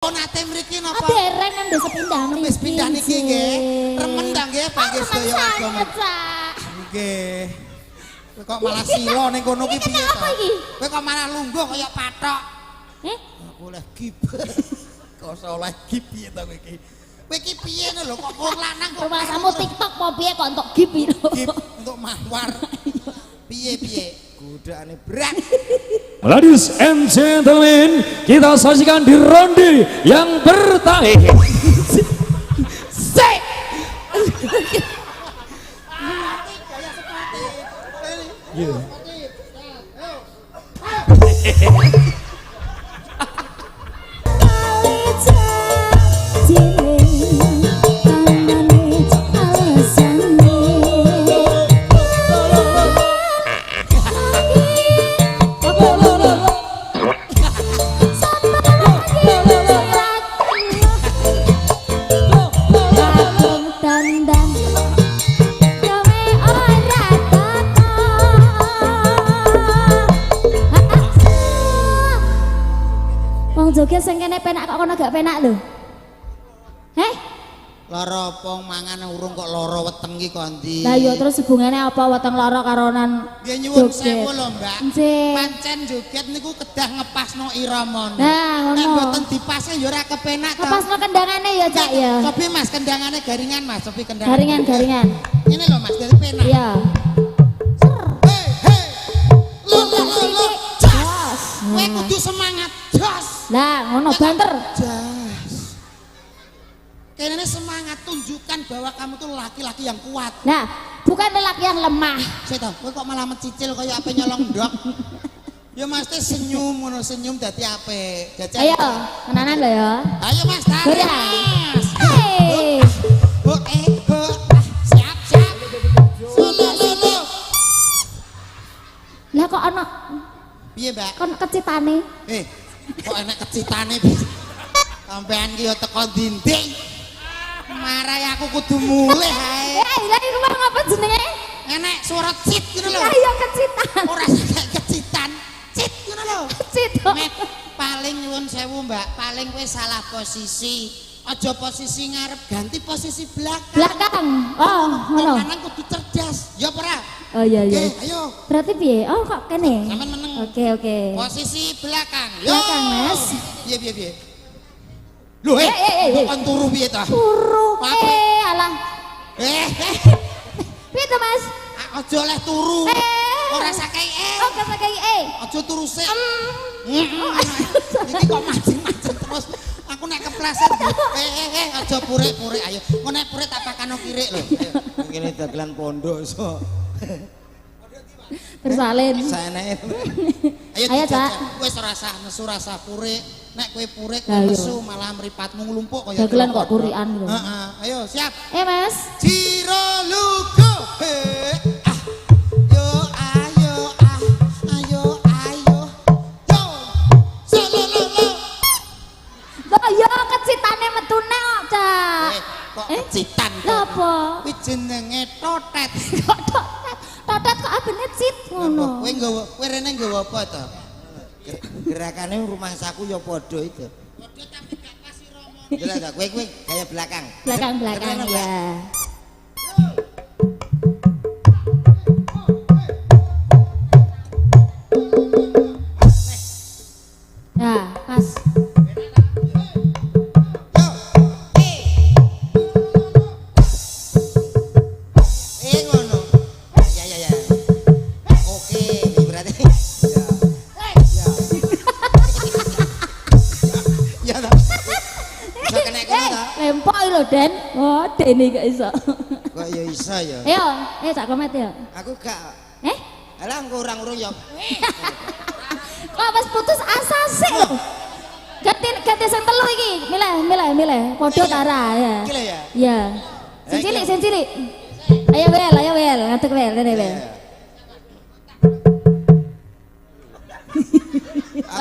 Nate mriki napa? Dereng nang desa pindah mriki. Wis pindah niki nggih. Remen ta nggih panggih sedaya agama. Nggih. Kowe kok malah sila ning kono ki piye to? Kowe kok malah lungguh kaya pathok. Aku oleh gib. Kok oleh gib piye to kowe iki? Kowe iki piye lho kok wong lanang kok Rumasamu TikTok apa piye kok entuk gib piro? Gib untuk mawar. Piye-piye? Godane berat. Ladies and gentlemen, kita saksikan di ronde yang pertama. Sek. Joget sing kene penak kok kono gak penak lho. Heh? Lara apa mangan urung kok lara weteng iki kok ndi? Lah iya terus hubungane apa weteng lara karonan? Nggih nyuwun sewu lho, Mbak. Nggih. Pancen joget niku kedah ngepasno iramane. Nah, ngono. Nek mboten dipasne ya ora kepenak to. Ngepasno kendangane ya, Cak ya. Cobi Mas kendangane garingan Mas, cobi kendangane. Garingan. Ngene lho Mas, dari penak. Iya. Hei, hei. Lo. Jos. Kowe kudu semangat. Jos. Lah, ngono banter. Jas. Kayaknya semangat, tunjukkan bahwa kamu tuh laki-laki yang kuat. Nah, bukan lelaki yang lemah. Saya tahu, kowe kok malah mencicil kayak apa nyolong ndok. Ya mesti senyum, ngono senyum dadi apik. Ayo, tenanan lho ya. Ayo Mas, tarik Goyang. Mas. Hei. Siap. Lo. Lah kok ana Piye, Mbak? kon kecitane? Kok enak kecitane. Sampean ki yo teko dinding. Marai aku kudu mulih hae. Lah iki rumah ngapa jenenge? Enek suara cit ngono lho. Lah iya kecitan. Ora kayak kecitan. Cit ngono lho. Kecit. Met, paling nyuwun sewu Mbak, paling kowe salah posisi. Aja posisi ngarep, ganti posisi belakang. Belakang. Oh, ngono. Kanan kudu cerdas. Ya ora? Oh iya iya. Oke, ayo. Berarti piye? Oh kok kene? Sampeyan meneng. Oke. Posisi belakang. Yo. Belakang, Mas. Piye. Lho, kok turu piye ta? Turu. Alah. Piye to, Mas? Aja oleh turu. Ora sakai Oh, gak sakai Aja turu sik. Iki kok mancing-mancing terus. Aku nek kepleset. Aja purik-purik ayo. Engko nek purik tak pakano kirik lho. Kene dagelan pondok iso. Bersalin. Saeneke. Ayo, Cak. Wis rasa nesu rasa purik. Nek kowe purik Lah, iya. nesu malah mripatmu nglumpuk kaya. Dagelan kok purikan lho. Heeh, ayo siap. Mas. Ciro lugo. Yo ayo. Yo. Sololo. Lah ya kecitane metune kok, Cak. Kok kecitan Lha apa? Kuwi jenenge totet. Kok totet? Totet kok abene cit ngono. Kowe rene nggawa apa to? Gerakane rumah saku ya padha itu. Padha tapi gak pas irama. Jelas gak kowe gaya belakang. Belakang Keren, Mbak. ya. Nah, pas. Ngono. Ya. Oke, berarti. Ya. Bisa kena ta? Lempok lho, Den. Oh, Dene gak iso. Kok ya iso ya. Ayo, Cak komet ya. Aku gak. Eh? Alah engko urang-urung ya. Kok wis putus asa sih lho. Ganti sing telu iki. Milih. Padha tara ya. Iki lho ya. Iya. Sing cilik. Ayo Wel, ngadeg Wel, rene Wel.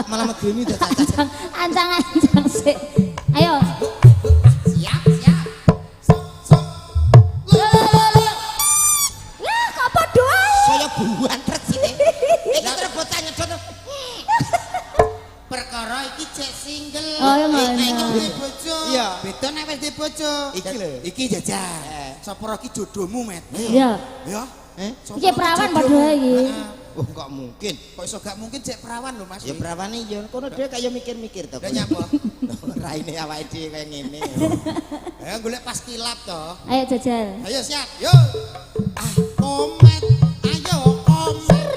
Malah medeni dah cacat. Ancang sih. Ayo. Siap. Lah kok padha ae. Saya buan trek sini. Iki terus bocah nyedot. Perkara iki cek single. Oh, iya, Iki iya. duwe bojo. Iya. Beda nek wis duwe bojo. Iki lho. Iki jajal. Sapa iki jodohmu, Met? Iya. Ya. Iki perawan padha iki. Oh, kok mungkin? Kok iso gak mungkin cek perawan lho, Mas. Ya perawane ya, kono dhewe kaya mikir-mikir to. Lah nyapa? Raine awake dhewe kaya ngene. Ya golek pas kilap to. Ayo jajal. Ayo siap. Yo. Ah, komet. Ayo komet.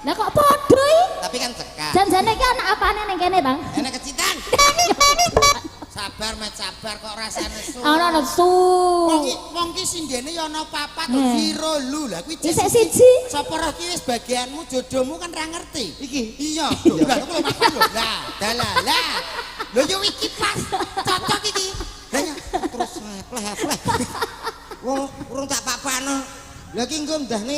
Lah kok padha iki? Tapi kan cekak. Janjane iki ana apane ning kene, Bang? Enek kecitan. Sabar, Met, sabar kok rasane su. Ana nesu. Wong ki sindene ya ana papat to Nah. sira lu. Lah kuwi Isek siji. Sapa roh ki wis bagianmu jodohmu kan ra ngerti. Iki. Iya. Lah kok makan lho. Lah, dalah. Lho yo iki pas. Cocok iki. Terus pleh-pleh. Wong urung tak papano. Lah ki engko ndahne.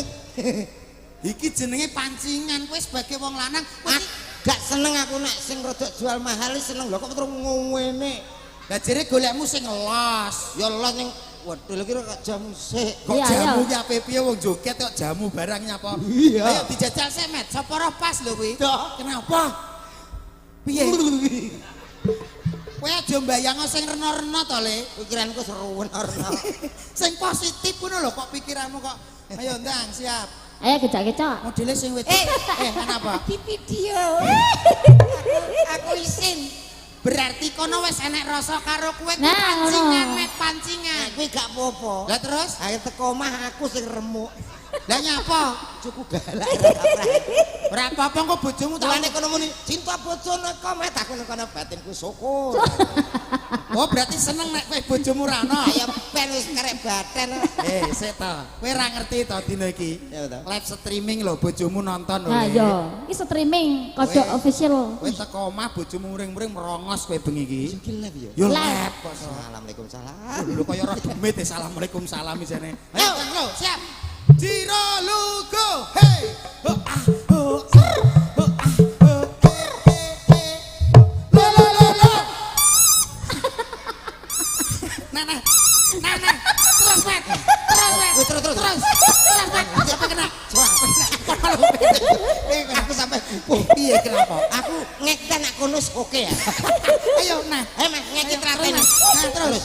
Iki jenenge pancingan kowe sebagai wong lanang kowe Gak seneng aku nek sing rada jual mahal seneng lho kok terus ngene. lah jere golekmu sing los. Ya Allah ning waduh lho kira kok jamu sik. Kok Iya, jamu iya. ki ape piye wong joget kok jamu barang nyapa. Iya. Ayo dijajal sik, Met. Sapa roh pas lho kuwi. Dah. Kenapa? Piye? Kowe aja mbayangno sing rena-rena to, Le. Pikiranku seruwen ora. Sing positif ngono lho kok pikiranmu kok. Ayo ndang, siap. Ayo kecak-kecak. Modele sing wedok. Kenapa? Di video. Aku isin. Berarti kono wis enek rasa karo kowe kuwi Nah, pancingan, ngono. Met, pancingan. Kuwi gak apa-apa. Lah terus? Ayo teko omah aku sing remuk. Lah nyapa? Cukup galak. Ora apa-apa kok bojomu tak Mulane kono muni cinta bojone komet aku nang kono batinku syukur. Oh, berarti seneng nek kowe bojomu ra ono. Ayo ben wis kerek badan. Sik to. Kowe ra ngerti to dina iki. Ya betul. Live streaming lho bojomu nonton lho. Nah, Le. yo. Iki streaming kodok Weh. official. Kowe teko omah bojomu muring-muring merongos kowe bengi iki. Iki live ya. Yo Live. live kok. Assalamualaikum salam. Lho kaya ora demit assalamualaikum salam isane. Ayo, lho, siap. Jiro lugo. Hey. Ho ah ho. Ho ah ho. Lo. Nah. Terus, Met. Terus, Met. Siapa kena? Aku sampai kupuh. Piye kenapa? Aku ngekten nak konus oke ya. Ayo, nah. Ayo Mas ngekit raten. Terus.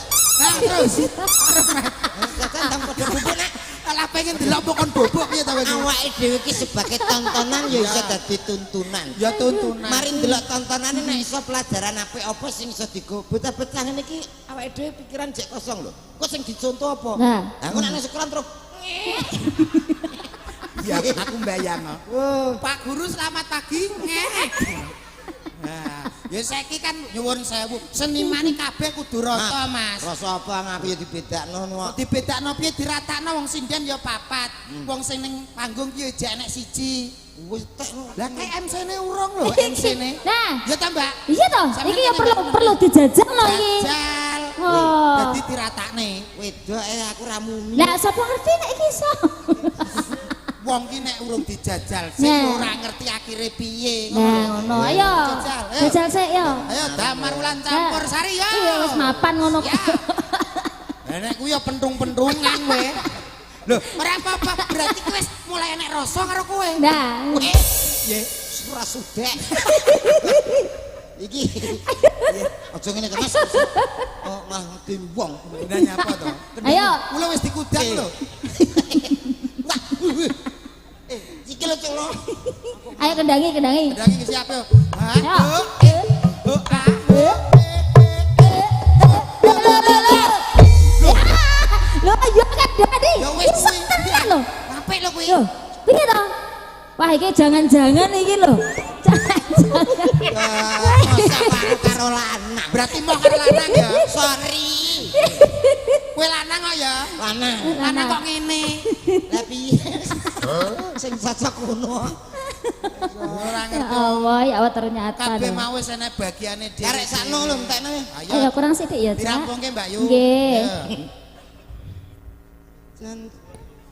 Jajan tang padha bubuk nak. Alah pengen delok kon bobok piye ta kowe? Awake dhewe iki sebagai tontonan ya iso dadi tuntunan. Ya tuntunan. Mari ndelok tontonane nek iso pelajaran apik apa sing iso digo. Betah-betah ngene iki awake dhewe pikiran jek kosong lho. Kok sing dicontoh apa? Nah. Aku nek nang sekolah terus Ya aku mbayang. oh, Pak Guru selamat pagi. Ngek. Nah, ya saiki kan nyuwun sewu. Seniman iki kabeh kudu rata, Mas. rasa apa ngapi ya dibedakno kok. Dibedakno piye diratakno wong sinden ya papat. Wong sing ning panggung ki ya jek nek siji. Wis tek no. Lah kayak MC-ne urung lho, MC-ne. Nah, Ya ta, Mbak? iya toh. Iki ya perlu dijajal lho iki. Jajal. Oh. Dadi diratakne. Wedok aku ra muni. Lah sapa ngerti nek iki iso. Wong ki nek urung dijajal sing Nah. ora ngerti akhire piye. Nah, ngono. Ayo. Jajal, ayo. Jajal sik yo. Ayo damar wulan campur sari ya. Iya wis mapan ngono. Ya. Lah nek kuwi ya pentung-pentungan kowe. Lho, ora apa-apa, berarti kowe wis mulai enek rasa karo kowe. Nah, Ye, Surah sudek. Iki. Aja ngene to Mas. Oh, malah ngedin wong. gunane apa to? ayo. Kula wis dikudang lho. Wah. Iki lho colo. Ayo kendangi. Ndangi ki siap yo. Ha? Ayo. Ho, ah. Lho ayo kan dadi. Ya wis kuwi. Tenan lho. Apik lho kuwi. Yo, piye to? Wah, iki jangan-jangan iki lho. Jangan-jangan. Karo lanang. Berarti mau karo lanang ya. Sorry. Kowe lanang kok ya. Lanang. Lanang kok ngene. Lah piye? Sing cocok ngono. Ora Ya ngerti. Allah, ya Allah ternyata. Kabeh lho. mau wis enek bagiane dhewe. Karek sakno lho entekno. Ayo kurang sithik ya, Cak. Dirampungke Mbak Yu. Nggih. Ya. Jan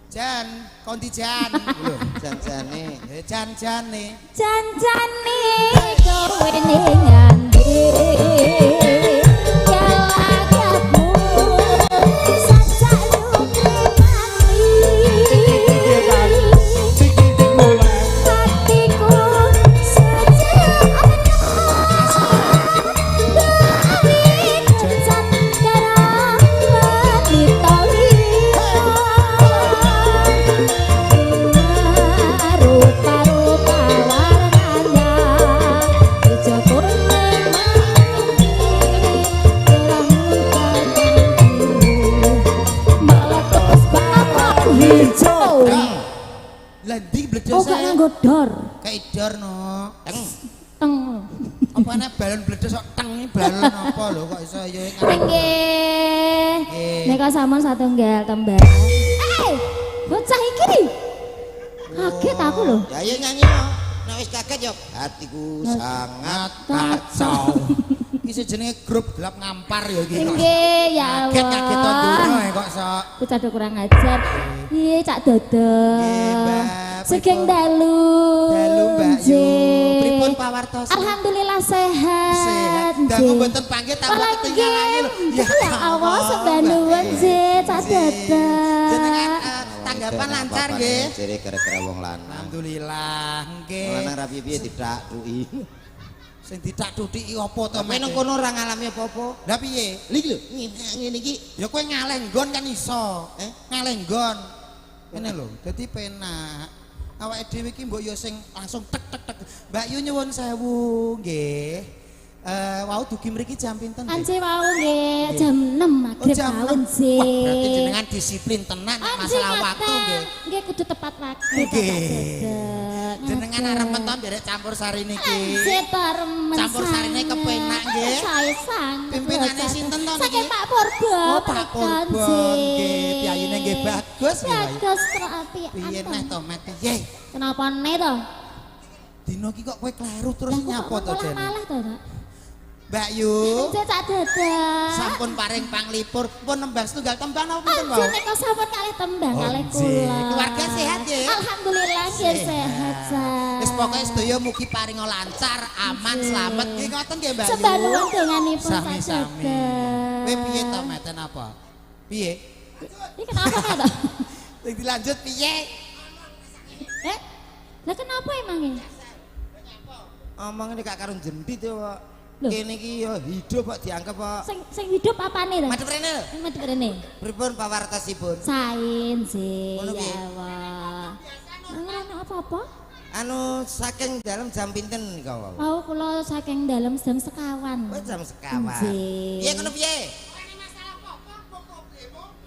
Jan, kondi Jan. lho janjane. Jan-jane. Janjane kowe nyandi gelagatmu sajak luki hatiku sejak godor. Kayak dor no. Teng. Apa ana balon bledes kok teng iki balon apa lho kok iso ya Nggih. Nika sampun satunggal tembang. Bocah iki nih. Kaget aku lho. Ya ayo nyanyi yo. Nek wis kaget yo hatiku sangat kacau. Iki jenenge grup gelap ngampar ya iki kok. Nggih, ya Allah. Kaget Tonduro kok sok. Bocah kurang ajar. Iya, Cak Dodot. Nggih, Mbak. Sugeng dalu. Dalu Mbak Yu. Pripun pawartos? Alhamdulillah sehat. Sehat. Dangu mboten panggih tambah ketinggalan lho. Ya Allah, sebanuwun nggih, Cak Dodot. Jenengan tanggapan lancar nggih. Jere gara-gara wong lanang. Alhamdulillah nggih. Lanang ra piye-piye didaktuki. Sing didaktuki apa to? Tapi nang kono ora ngalami apa-apa. Lah piye? Iki lho, ngene iki. Ya kowe ngaleh nggon kan iso. Ngaleh nggon. Ngene lho, dadi penak. Awake dhewe iki mbok yo sing langsung tek tek tek. Mbak Yu nyuwun sewu nggih. Wau dugi mriki jam pinten? Ance wau nggih jam 6 magrib mawon sih. Berarti jenengan disiplin tenan masalah waktu nggih. Nggih kudu tepat waktu. Nggih. Jenengan arep menton derek campur sari niki. Remen. Campur sarine kepenak nggih. Saya sang. Pimpinane sinten to niki? Saking Pak Purba. Oh, Pak Purba nggih. Piyayine nggih bagus nggih. Bagus terapi. Piye neh to, Met? Piye? Kenapa nih to? Dino iki kok kowe kleru terus nyapa to, Jen? Malah to, Pak. Mbak Yu. Cek Cak Dodot. Sampun paring panglipur, pun nembang setunggal tembang napa pinten, Anjir Pak? nek sampun kalih tembang kalih nggih. kula. Keluarga sehat nggih? Alhamdulillah nggih sehat. Wis pokoke sedaya mugi paringa lancar, aman, slamet. Nggih ngoten nggih, Mbak Yu. Sembanuwun denganipun Cak Sami-sami. Dodot. Kowe piye to, Meten apa? Piye? Ini kenapa to? Sing dilanjut piye? Lah kenapa emangnya? Omongane gak karo jendit yo, Pak. Loh. Kene iki yo hidup kok dianggap kok. Sing hidup apane to? Madhep rene. Madhep rene. Pripun pawartosipun? Sain sih. Ngono piye? Ya Allah. Ngono apa-apa? Anu saking dalam jam pinten niku, Pak? Mau kula saking dalam jam sekawan. Oh, jam sekawan. Nggih. Piye ngono piye?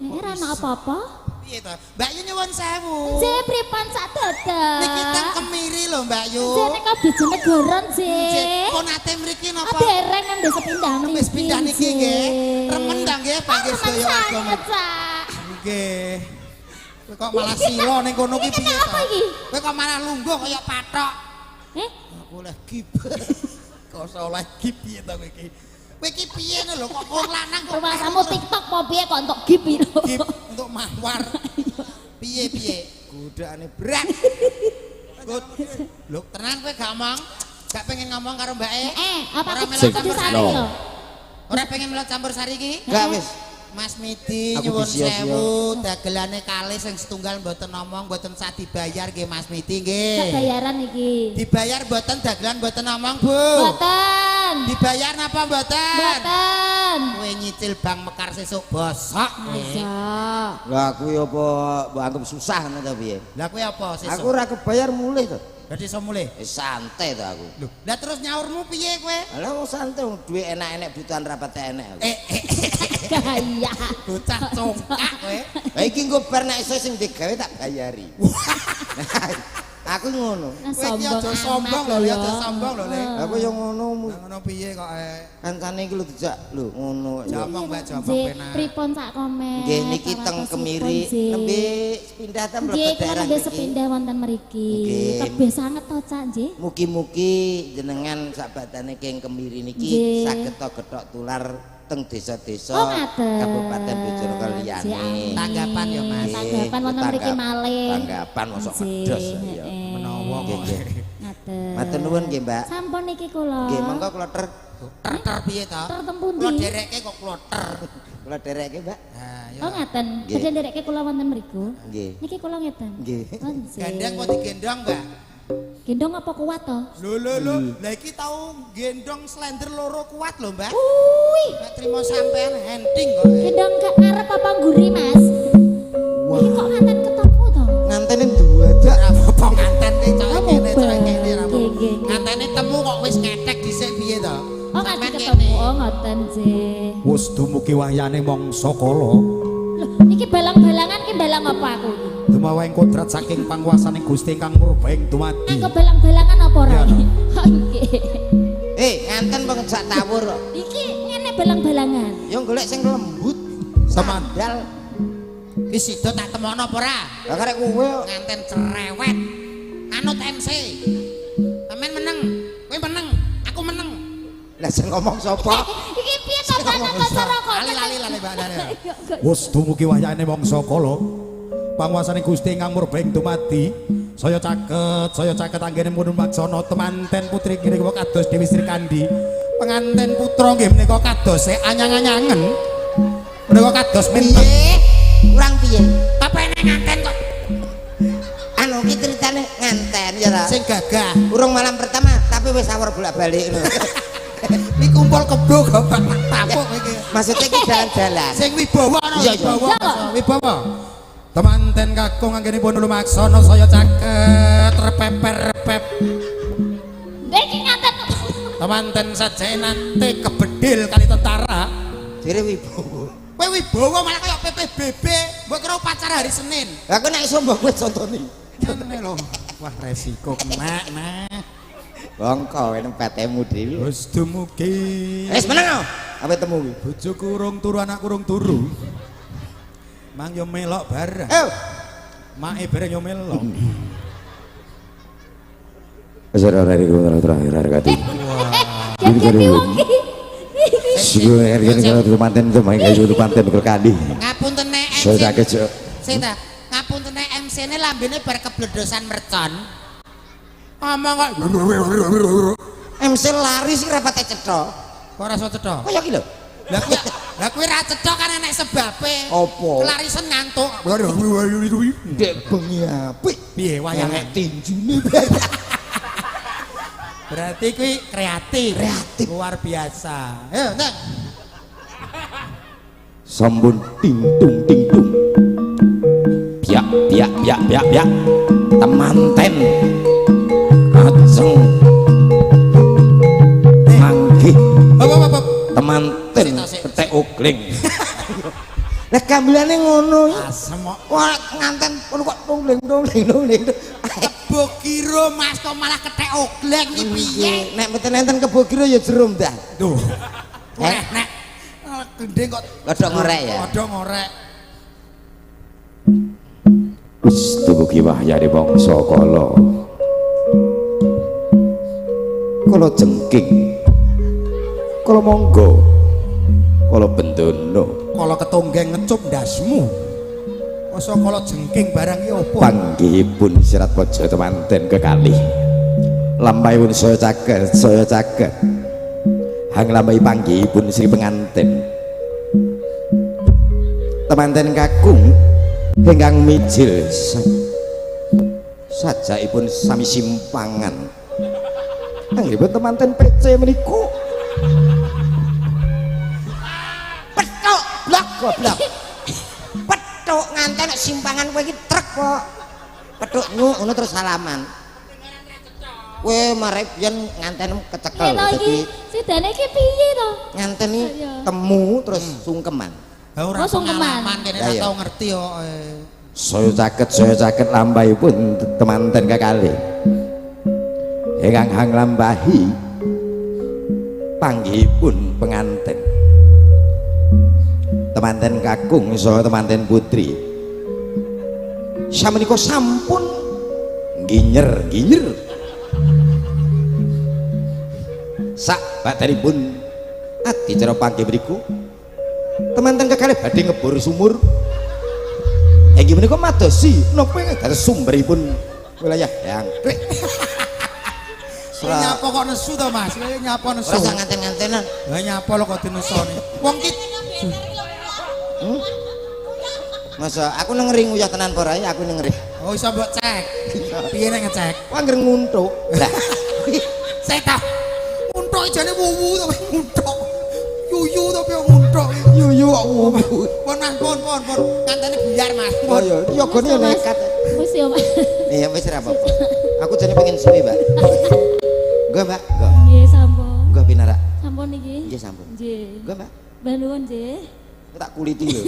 Ora ana apa-apa. Piye to? Mbak Yu nyuwun sewu. Nggih pripun Cak Dodot? Niki teng Kemiri lho, Mbak Yu. Nggih nek Bojonegoro Nggih, nggih. pun ate mriki napa? Dereng nembe sepindah mriki. Wis pindah niki nggih. Remen ta nggih panggih sedaya warga. Sangat, Cak. Nggih. Kowe kok malah silo ning kono ki piye to? Apa iki? Kowe kok malah lungguh kaya pathok. Aku oleh gip. Kok iso oleh gip piye to kowe iki? Kowe iki piye lho kok wong lanang kok Rumasamu TikTok apa piye kok entuk gip itu? gip untuk mawar. Piye? Godane berat. Lho, tenang kowe gak omong? Gak pengen ngomong karo mbake? Apa Ora aku melok campur campur sari sari. lho? Ora pengen melok campur sari iki? Gak wis. Mas Midi Aku nyuwun disia-sia. sewu dagelane kalih sing setunggal mboten omong mboten sak dibayar nggih Mas Midi nggih. Sak bayaran iki. Dibayar mboten dagelan mboten omong Bu. Mboten. Dibayar napa mboten? Mboten. Kowe nyicil Bang Mekar sesuk bosok. Masa. Lah aku yo apa mbok anggap susah ngono ta piye? Lah kowe apa Aku sesuk? ora kebayar mulih to. Dadi iso mulih. Santai to aku. Lho, lah terus nyaurmu piye kowe? Lah wong santai wong duwe enak-enak butuhan rapat enak aku. Gaya. Bocah congkak kowe. Lah iki engko bar nek iso sing digawe tak bayari. Aku ngono. Kowe iki aja sombong lho, aja sombong lho, Le. Aku yo ngono. Lah ngono piye kok Kancane iki lho dijak lho ngono. Jomong Mbak Jomong Nggih, penak. pripun sak komen. Nggih niki teng Kemiri nembe pindah ta Nggih, mlebet kula daerah nembe mriki. sepindah wonten mriki. Nggih. Tebih sanget to, Cak, nggih. Mugi-mugi jenengan sabadane keng Kemiri niki Nggih. saged gethok tular teng desa-desa Oh, ngaten. Kabupaten Bojonegoro liyane. Nggih, Tanggapan ya, Mas. Tanggapan wonten mriki malih. Tanggapan mosok Nggih, pedes ya. heeh. Menawa kok. Ngaten. Matur nuwun nggih, Mbak. Sampun niki kula. Nggih, monggo kula ter Ter piye to? Ter teng pundi? Kula derekke kok kula ter. kula dereke, Mbak. Nah, ya. Oh ngaten. Nggih. Badhe nderekke kula wonten mriku. Nggih. Niki kula ngeten. Nggih. Oh, nggih. Gandeng kok digendong, Mbak? Gendong apa kuat to? Lho. Lah iki tau gendong slender loro kuat lho, Mbak. Uwi. Nek trimo sampean henting kok. Gendong gak ngarep apa ngguri, Mas? Wah. Iki kok nganten ketemu to? Ngantene duadak. Ora apa nganten iki coy Oh, kene coy mobile. kene ra apa. Nggih, nggih. Ngantene temu kok wis ngetek dhisik piye to? Oh Sampean nganti kene. ketemu. Oh ngoten sih. Wis dumugi wahyane mangsa kala. Loh, niki balang-balangan ki balang apa aku iki? mawa ing kodrat saking panguwasaning Gusti ingkang murbaing dumadi. Engko balang-balangan apa ora? Iya, no. Nggih. nganten bang sak tawur. Iki ngene balang-balangan. Yo golek sing lembut. Samandal. Ki sida tak temono apa ora? Lah karek kowe Nganten cerewet. Anut MC. Sampeyan meneng. Kowe meneng, aku meneng. lah sing ngomong sapa? Iki piye to panen acara kok? Lali Mbak Dara. Wes dumugi wayahe mangsa kala. Panguwasaning Gusti ingkang murbaing dumadi. Saya caket anggene pun maksana temanten putri kene kok kados Dewi Sri Kandi. Penganten putra nggih menika kados anyang-anyangen. Menika kados minten. Piye? Kurang piye? Apa enek nganten kok Anu ki ceritane nganten ya ta. sing gagah. Urung malam pertama tapi wis sawur bolak-balik ngono. Iki kumpul kebo gobak tapuk iki. Maksudnya ki jalan-jalan. Sing wibawa ana Iya, iya. wibawa. Temanten kakung anggenipun lumaksana saya caket repep. Iki ngaten. Temanten sajenate kebedil kali tentara. Dire wibowo. Kowe wibawa malah kaya PPBB, mbok kira upacara hari Senin. Lah kok nek iso mbok wis contoni. Ngene lho. Wah resiko kena nah. Bongko enem patemu dhewe. Wis dumugi. Wis meneng. Apa temu kuwi? Bojoku urung turu, anakku urung turu. Mang yo melok bareng. Make bareng yo melok. Wes ora terakhir kati. Jadi wong iki. Sigo ergen kalau temanten itu main kayu temanten berkadi. Ngapunten nek MC. Saya caket cok. Sing ta, ngapunten nek MC-ne lambene bar kebledosan mercon. Ngomong kok MC lari sih rapate cetha. kok ora iso cetha. Kaya ki lho. Lah kuwi ra cetha kan enek sebabe. Apa? Larisen ngantuk. Dek bengi apik. Piye wayange? Tinjune Berarti kuwi kreatif. Luar biasa. Ayo, Neng. Sambun ting tung. Biak. Temanten. Ajeng. Manggih. Apa. Temanten ketek ogling. Lah gambilane ngono. Asem kok. Wah nganten kono kok tungling. Kebo kira Mas kok malah ketek ogleng iki piye? Nek mboten enten kebo kira ya jerum dah. Duh. Nek gendeng kok Kodhok ngorek ya. Kodhok ngorek. Wis dumugi wahyane mangsa kala. Kala jengking. Kala monggo. Kala bendono. Kala ketonggeng ngecup ndasmu. Masa kala jengking barang iki opo? Panggihipun sirat paja temanten kekalih. Lampahipun saya caket. Hang lampahi panggihipun Sri penganten. Temanten kakung ingkang mijil sajakipun sami simpangan. Anggipun temanten PC meniku. Petuk blok goblok. Petuk nganten nek simpangan kowe iki trek kok. Petuk nyuk ngono terus salaman. Kowe marep yen nganten kecekel Lha iki sidane iki piye to? nganten iki temu terus sungkeman. Ha ora sungkeman. pengalaman kene ora Lah, iya. tau ngerti kok. Saya caket lampahipun temanten kekalih. Ingkang hang lampahi panggihipun penganten. Temanten kakung saha temanten putri. Samenika sampun ginyer. Sak badanipun adicara panggih mriku temanten kekalih badhe ngebor sumur. Inggih menika madosi napa dados sumberipun wilayah Jangkrik. Nyapa kok nesu to Mas? Kowe nyapa nesu. Ora usah nganten-ngantenan. Lah nyapa lho kok dinusoni. Wong ki Masa aku nengeri nguyah tenan apa ora ya aku nengeri. oh iso mbok cek. Piye nek ngecek? Wah ngger nguntuk. Lah Saya tahu. Untuk jane wuwu to untuk. Yuyu to piye untuk. yuyu kok wuwu. Pon Mas, pon. Kantane buyar Mas. Oh iya, yogane nekat. Wis yo, Mas. Iya wis ora apa-apa. Aku jane pengen suwi, Mbak. Enggak, Mbak. Enggak. Nggih sampun. Enggak pinara. Sampun iki. Nggih sampun. Nggih. Enggak, Mbak. Banduan nggih. tak kuliti lho.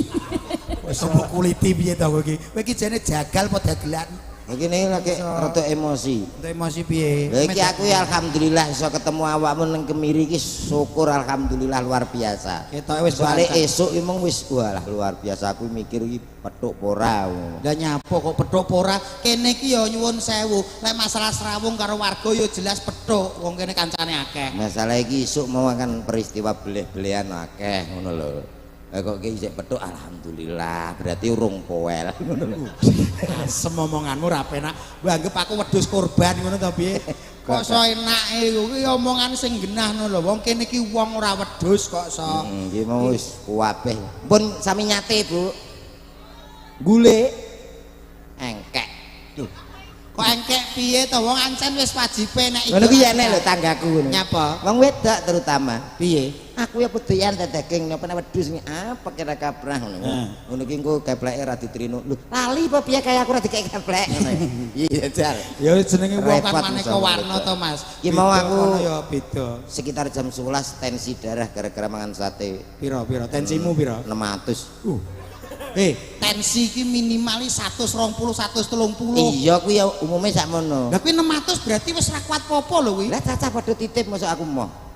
Wis mbok kuliti piye to kowe iki? Kowe iki jane jagal apa dagelan? Begini lagi rada emosi. Untuk emosi piye? Lha iki aku ya alhamdulillah iso ketemu awakmu ning Kemiri iki syukur alhamdulillah luar biasa. Ketoke wis balik esuk iki mung wis walah luar biasa aku mikir iki petuk ora. Lah nyapo kok petuk ora? Kene iki ya nyuwun sewu. Lek masalah srawung karo warga ya jelas petuk. Wong kene kancane akeh. Masalah iki esuk mau akan peristiwa beleh-belehan akeh ngono lho. Lah kok iki isih petuk alhamdulillah berarti urung poel ngono lho. Asem omonganmu ra penak. Mbok anggap aku wedhus korban ngono to piye? Kok so enake kuwi omongan sing genah ngono lho. Wong kene iki wong ora wedhus kok so. Nggih mau wis kuwabeh. Pun sami nyate, Bu. Gule engkek. Duh. Kok engkek piye to wong ancen wis wajibe nek Ngono kuwi enek lho tanggaku ngono. Nyapa? Wong wedok terutama. Piye? Aku ya kuduyan daging napa wedhus iki apa kira kaprah ngono. Ngono ki engko gableke ra diterino. Lho, lali apa piye kaya aku ra dikek gablek ngono. Iya, Jar. Ya jenenge wong kan Repot maneka misalnya warna beda. to, Mas. Ki mau aku ya beda. sekitar jam 11 tensi darah gara-gara mangan sate Pira tensimu pira? 600. Tensi iki minimal 120 130. Iya kuwi ya umume sakmono. Lah kuwi 600 berarti wis ra kuat popo lho kuwi. Lah cacah padha titip mosok aku moh.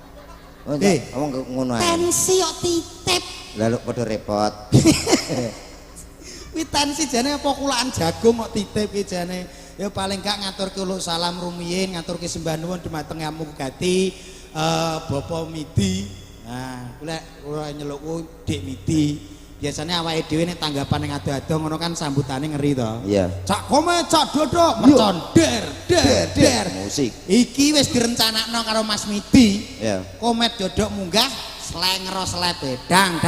Wong ngono ae. Tensi kok titip. Lah lho padha repot. Kuwi tensi jane apa kulaan jagung kok titip iki jane. Ya paling gak ngaturke uluk salam rumiyin, ngaturke sembah nuwun dumateng Yamu Gati, Bapak Midi. Nah, kula nyeluk Dik Midi. Biasanya awake dhewe nek tanggapan ning ado-ado ngono kan sambutane ngeri to. Iya. Cak kome cak dodok mercon der. Musik. Iki wis direncanakno karo Mas Midi. Iya. Komet dodok munggah slengero slepe dang.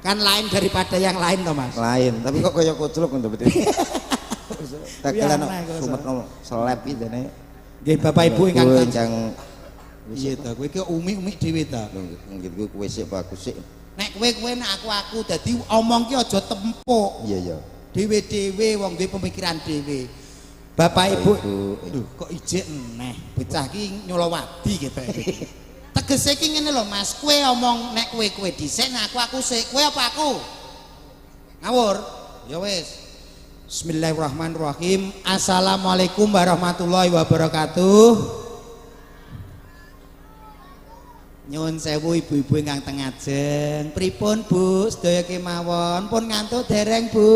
Kan lain daripada yang lain to Mas. Lain, tapi kok kaya kucluk ngono betul. Dagelan Aneh kok, sumet ngomong seleb iki jane. Nggih Bapak Ibu ingkang ingkang Iya to, kowe iki umi dhewe to. nggih kuwi kowe sik bagus sik. Nek kowe nek aku dadi omong ki aja tempuk. Iya. Dhewe-dhewe wong duwe pemikiran dhewe. Bapak Ibu, lho kok ijik neh. Bocah ki nyolowadi gitu. Tegese ki ngene lho Mas, kowe omong nek kowe dhisik nek aku sik. Kowe apa aku? Ngawur. Ya wis. Bismillahirrahmanirrahim. Assalamualaikum warahmatullahi wabarakatuh. Nyuwun sewu ibu-ibu ingkang teng ajeng. Pripun Bu, sedaya kemawon pun ngantuk dereng Bu?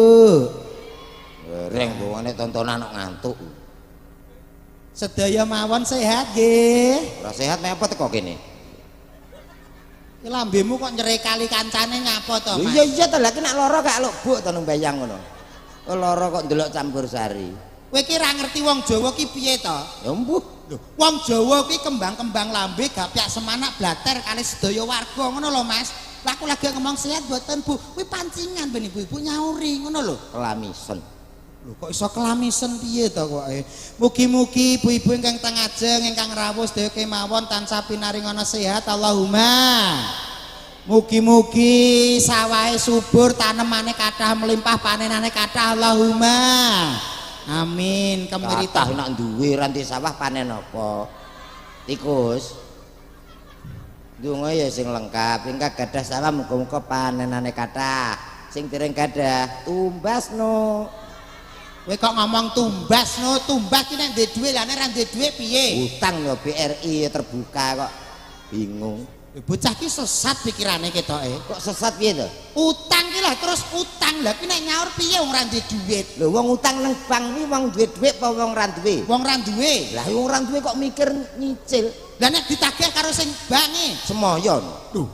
Dereng wongane tontonan kok ngantuk. Sedaya mawon sehat nggih. Ora sehat nek apa teko kene? Ki lambemu kok nyere kali kancane nyapa to Mas? Iya to lha ki nek lara gak lubuk to nang bayang ngono. Kok lara kok ndelok campur sari. Kowe ki ra ngerti wong Jawa ki piye to? Ya mbuh. Lho, wong Jawa ki kembang-kembang lambe gapyak semanak blater kali sedaya warga ngono lho Mas. Lah aku lagi ngomong sehat mboten Bu. Kuwi pancingan ben ibu-ibu nyauri ngono lho. Kelamisen. Lho kok iso kelamisen piye to kok. Mugi-mugi ibu-ibu ingkang teng ajeng ingkang rawuh sedaya kemawon tansah pinaringana sehat Allahumma. Mugi-mugi sawahe subur, tanemane kathah melimpah, panenane kathah Allahumma. Amin. Kemeritah nak duwe ranti sawah panen apa? Tikus. Donga ya sing lengkap, ingkang gadah sawah muga-muga panenane kathah. Sing dereng gadah tumbasno. Kowe kok ngomong tumbas no, tumbas ki nek duwe dhuwit, lah nek ra duwe dhuwit piye? Utang yo BRI terbuka kok. Bingung. Bocah ki sesat pikirane ketoke. Kok sesat piye to? Utang ki lah terus utang. Lah ki nek nyaur piye wong ra duwe dhuwit? Lho wong utang nang bank kuwi wong duwe dhuwit apa wong ra duwe? Wong ra duwe. Lah wong ra duwe kok mikir nyicil. Lah nek ditagih karo sing bange. Semoyon. Lho.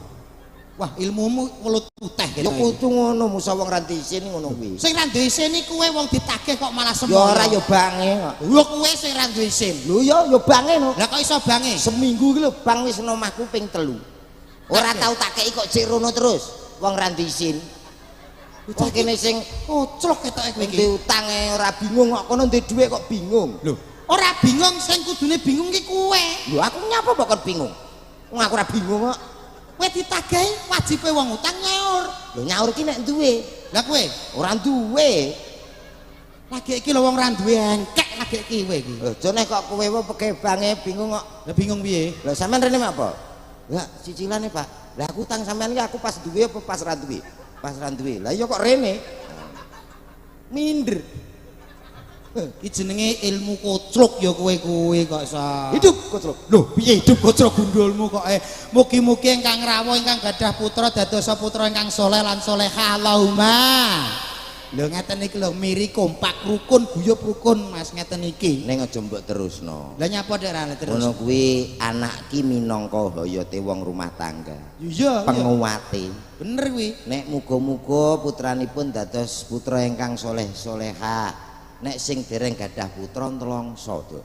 Wah, ilmumu welut putih Ya ketoke. kudu ngono musa wong ra diisin ngono kuwi. Sing ra duwe isin iki kowe wong ditagih kok malah Ya semono. ora ya bange kok. Lho kowe sing ra duwe isin. Lho ya bange no. Lah kok iso bange? Seminggu iki lho bang wis nang omahku ping 3. Ora tau tak kei kok cek rono terus. Wong ra diisin. Wong kene sing Koclok ketoke kowe iki. ndek utange ora bingung kok kono ndek dhuwit kok bingung. Lho, ora bingung sing kudune bingung ki kowe. Lho aku nyapa kok kon bingung? Wong aku ora bingung kok. Kowe ditagihi wajibe wong utang nyaur. Lho nyaur ki nek duwe. Lah kowe Ora duwe. lagi iki lho wong ra duwe engkek lagi iki kowe iki. Lho jane kok kowe wae peke bange bingung kok. Lah bingung piye? Lho sampean rene apa? Ya cicilane Pak. Lah aku utang sampean iki aku pas duwe apa pas ra duwe? Pas ra duwe. Lah iya kok rene. Minder. Iki jenenge ilmu kocruk ya kowe kuwi kok sa. Hidup kocruk. Lho, piye hidup kocruk gundulmu kok mugi-mugi ingkang rawuh ingkang gadah putra dadosa putra ingkang saleh lan salehah Allahumma. Lho ngeten iki lho miri kompak rukun guyub rukun Mas ngeten iki. Ning aja mbok terusno. Lah nyapa Dek Ra terus? Ngono kuwi anak ki minangka hayate wong rumah tangga. Iya, Penguwate. bener kuwi. Nek muga-muga putranipun dados putra ingkang saleh salehah. Nek sing dereng gadah putra nelongso to.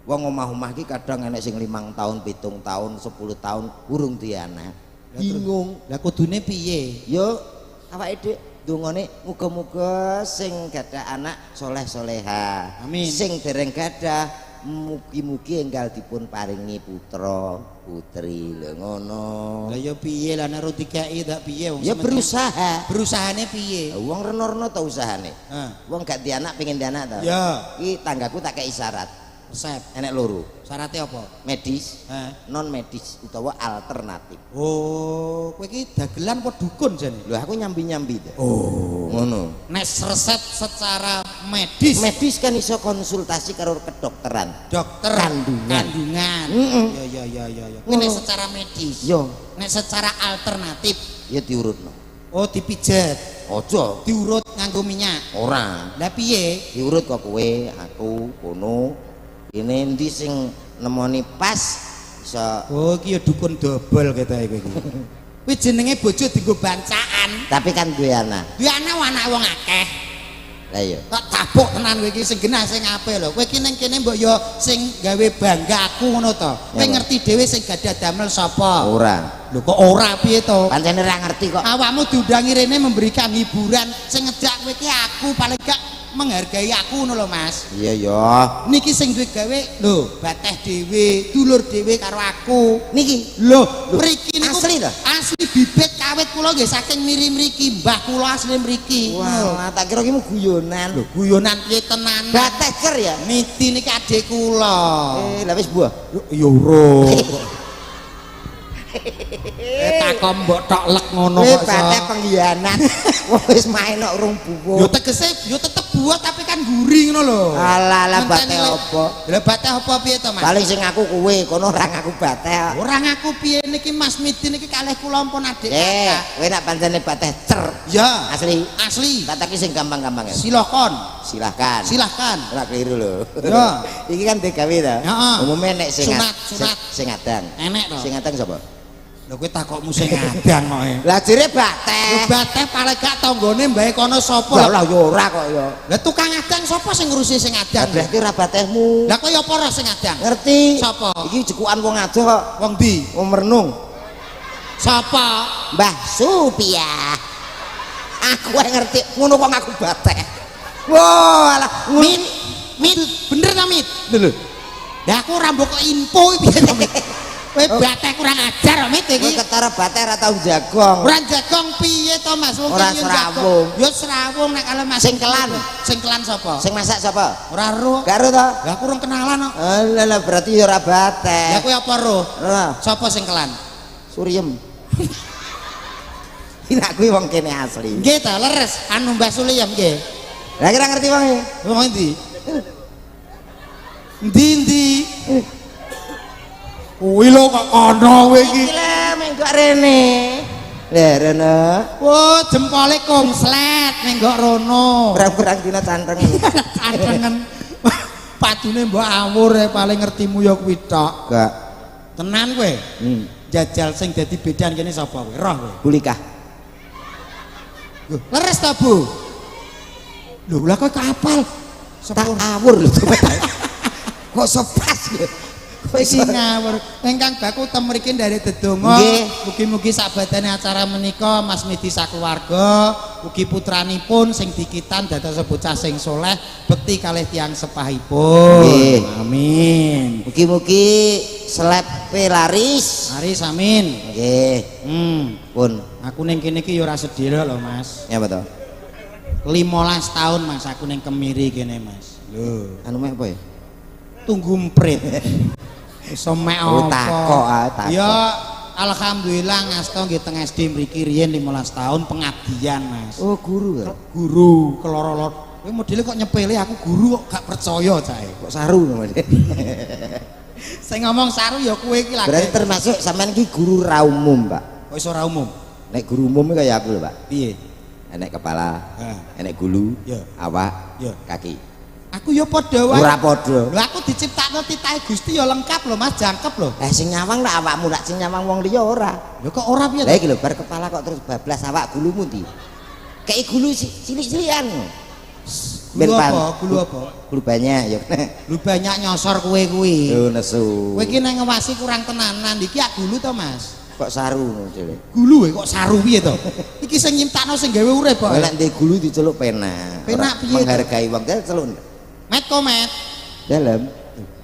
Wong omah-omah iki kadang enek sing 5 tahun, 7 tahun, 10 tahun urung duwe anak. Bingung. Lah kudune piye? Yo awake dhek dungane muga-muga sing gadah anak saleh salehah. Amin. Sing dereng gadah mugi-mugi enggal dipun paringi putra putri lho ngono. Lah ya piye lah nek dikeki tak piye wong Ya berusaha. Berusahane piye? Wong reno-reno ta usahane. Hah. Wong gak di anak pengen di anak ta. Ya. Iki tanggaku tak kei syarat. Resep. Enek loro. Syaratnya apa? Medis, Hah. non medis utawa alternatif. Oh, kowe iki dagelan apa dukun jane? Lho aku nyambi-nyambi to. Oh, Ngono. nek resep secara medis, Medis kan iso konsultasi karo kedokteran. dokter Kandungan. kandungan. Mm-mm. Ya. Kuwi nek secara medis. Yo, Nek secara alternatif, ya diurutno. oh dipijet, Ojo, diurut nganggo minyak. ora. Lah piye? Diurut kok kowe, aku, kono. Ini endi sing nemoni pas iso. Oh, iki ya dukun dobel ketoke kowe iki. Kuwi jenenge bojo dienggo bancaan. Tapi kan duwe anak. Duwe anak wong akeh. Lah iya. Tak tabuk tenan kowe iki sing genah sing apik lho. Kowe iki ning kene mbok yo sing gawe bangga aku ngono to. Kowe Ya, ngerti dhewe sing gadah damel sapa? Ora. Lho kok ora piye to? Pancene ora ngerti kok. Awakmu diundangi rene memberikan hiburan sing ngedak kowe iki aku paling gak menghargai aku ngono lho Mas. Iya ya. Niki sing duwe gawe lho bateh dhewe, dulur dhewe karo aku. Niki Lho, mriki niku asli to? Asli bibit kawit kula nggih saking mriki, mbah kula asli mriki. Wah, tak kira ki guyonan. Lho, guyonan piye tenan. Bateker ya? Niti niki adek kula. Lah wis buah. Ya ora. Tak mbok tok lek ngono kok. Batek pengkhianat. Wis main kok urung Yo buah. tegese yo tetep buah tapi kan gurih ngono lho. Alah Ngenteni batek lek- apa? Lah batek apa piye to, Mas? Paling sing aku kowe, kono ora ngaku batek. Ora ngaku piye niki Mas Midi niki kalih kula ampun adik kakak. Kowe nak pancene batek cer. Ya, Asli. asli. Tak taki sing gampang-gampang ya. Silakan. Silahkan. Silahkan. Ora keliru lho. Ya. Iki kan digawe ta. Heeh. Umume nek sing Sunat. sing adang. Enek to. Sing adang sapa? Lho kowe takokmu sing adang kok. Lah jere Lho batek. batek paling gak tanggane mbae kono sapa? Lah ya ora kok ya. Lah tukang adang sapa sing ngurusi sing adang? Berarti ora batekmu. Lah kok ya apa ora sing adang? Ngerti? Sapa? Iki jekukan wong adoh kok. Wong ndi? Wong merenung. Sapa? Mbah Supiah. Aku ae ngerti ngono kok aku batek. Wah, alah Mit, bener ta Mit? lho. Lah aku ora mbok kok info iki piye to Mit? Kowe batek kurang ajar kok Mit Kowe iki. ketara batek ora tau jagong. Ora jagong piye to Mas? Wong Ora iki yo serawung. jagong. Yo serawung nek kalau Mas Sing kelan. Sing kelan sapa? Sing masak sapa? Ora roh. Gak ero to? Lah aku urung kenalan kok. Alah lah berarti ya ora Lah batek. kowe apa roh? Ora, Sapa sing kelan? Suriem. Ini aku wong kene asli. Nggih ta, leres anu Mbah Suliyam nggih. Lah kira ngerti wong e? Wong endi? Endi? Kuwi lho kok kono kowe iki. Iki lah menggok rene. Lah rene. Oh, jempole kongslet ning nggo rono. Kurang-kurang dina canteng. Cantengen. Padune mbok awur paling ngertimu ya kuwi tok. Gak. Tenan kowe. Jajal sing dadi bedan kene sapa kowe? Roh kowe. Bulikah. Leres ta, Bu? Lho, lah kok kapal. Tak awur lho. Kok sepas ya? Iki ngawur. Ingkang baku tem mriki dari dedonga. Nggih. Mugi-mugi sabadane acara menika Mas Midi sakeluarga, ugi putranipun sing dikitan dados bocah sing soleh, bekti kalih tiyang sepahipun. Nggih. Amin. Mugi-mugi slepe laris. Mari amin. Nggih. Pun. Aku ning kene iki ya ora sedhela lho, Mas. Ya betul. 15 tahun Mas aku ning Kemiri kene, Mas. Lho, Anu meh apa ya? tunggu mprit. Iso mek Oh, apa? takok, takok. Ya Alhamdulillah ngasta nggih teng SD mriki riyen 15 tahun pengabdian, Mas. Oh, guru ya. Guru keloro-loro. Kowe modele kok nyepele aku guru kok gak percaya cae. Kok saru namanya. Sing ngomong saru ya kowe iki lagi. Berarti termasuk sampean iki guru ra umum, Pak. Kok iso ora umum? Nek guru umum iki kaya aku lho, Pak. Piye? Enek kepala, Ha. enek gulu, Ya. awak, Ya. kaki. Aku ya padha wae. Ora padha. Lho aku diciptakno titahe Gusti ya lengkap lho Mas, jangkep lho. Sing nyawang lak awakmu, lak sing nyawang wong liya ora. Lho kok ora piye? Lah iki lho bar kepala kok terus bablas awak gulumu ndi? Kayak gulu cilik-cilikan. Gulu apa? Gulu apa? Gulu banyak ya. Lu banyak nyosor kowe kuwi. Yo nesu. Kowe iki nek ngewasi kurang tenanan iki ya gulu to Mas. Kok saru ngono jare. Gulu kok saru piye to? Iki sing nyiptakno sing gawe urip kok. Lah ndek gulu diceluk penak. Penak piye to? Menghargai wong kan celuk Met komet. dalam.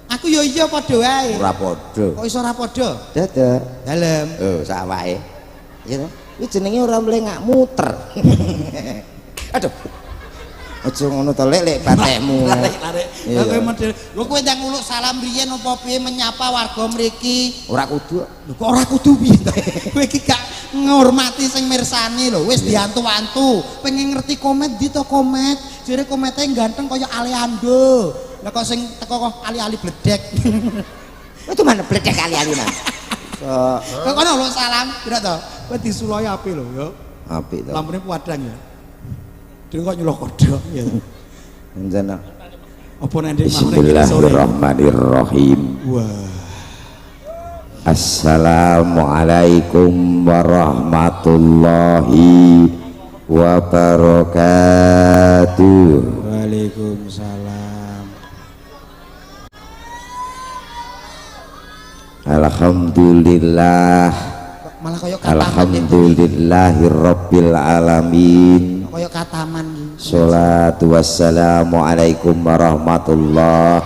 Aku yo iya padha wae. Ora padha. Kok iso ora padha? Dadak. Dalem. Oh, sak awake. Ya to. Iki jenenge ora mleh ngak muter. Aduh. Aja ngono to lek batehmu. Larik-larik. Iya. Lah kowe model, lho kowe ndang nguluk salam riyen apa piye menyapa warga mriki? Ora kudu. Lho kok ora kudu piye to? Kowe iki gak ngurmati sing mirsani lho, wis diantu-antu. Pengen ngerti komet di to komet. Jare komete ganteng kaya Aleando. Lah kok sing teko kok ali-ali bledek. Itu mana bledek kali-kali nang. Kok kono lho salam, kira to. Kowe disuloi apik lho ya. Apik to. Lampune padang ya. Dhewe kok nyulok kodhok ya. Njana. Apa nek ndek Bismillahirrahmanirrahim. Wah. Assalamualaikum warahmatullahi wabarakatuh. Waalaikumsalam. Alhamdulillah. Malah kaya kataman. Alhamdulillahirabbil alamin. Kaya kataman iki. Sholatu wassalamu alaikum warahmatullahi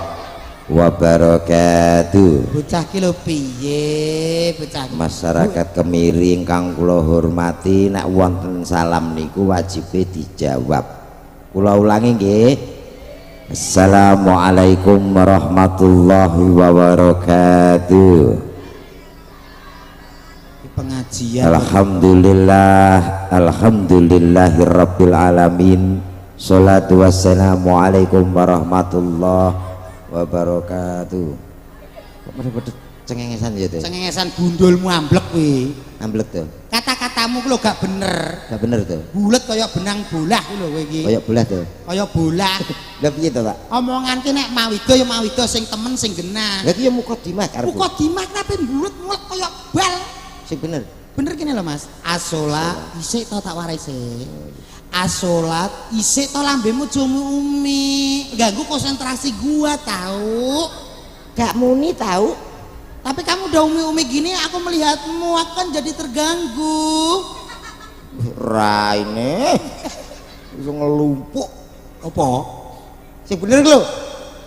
wabarakatuh. Bocah ki lho piye bocah? Masyarakat Kemiri ingkang kula hormati, nek wonten salam niku wajibe dijawab. Kula ulangi nggih. Assalamualaikum warahmatullahi wabarakatuh. Pengajian. Alhamdulillahirabbil alamin. Sholatu wassalamu alaikum warahmatullahi wabarakatuh. Kok pada cengengesan ya tuh? Cengengesan gundulmu amblek kuwi. Amblek tuh. Kata-katamu ku lho gak bener. Gak bener tuh. Bulet kaya benang bolah ku lho kowe iki. Kayak bola tuh. Kaya bolah. Lah piye to, Pak? Omongan ki nek mawido ya mawido sing temen sing genah. Lah iki ya mukadimah karepku. Kok dimak nape bulet-bulet kaya bal. Sing bener. Bener kene lho Mas. Asolat isik to tak warai sik. Asolat isik to lambemu jomu umi. Ganggu konsentrasi gua tahu. Gak muni tahu. Tapi kamu udah umi-umi gini aku melihatmu akan jadi terganggu. Raine. Iso ngelumpuk. Apa? Sing bener lho.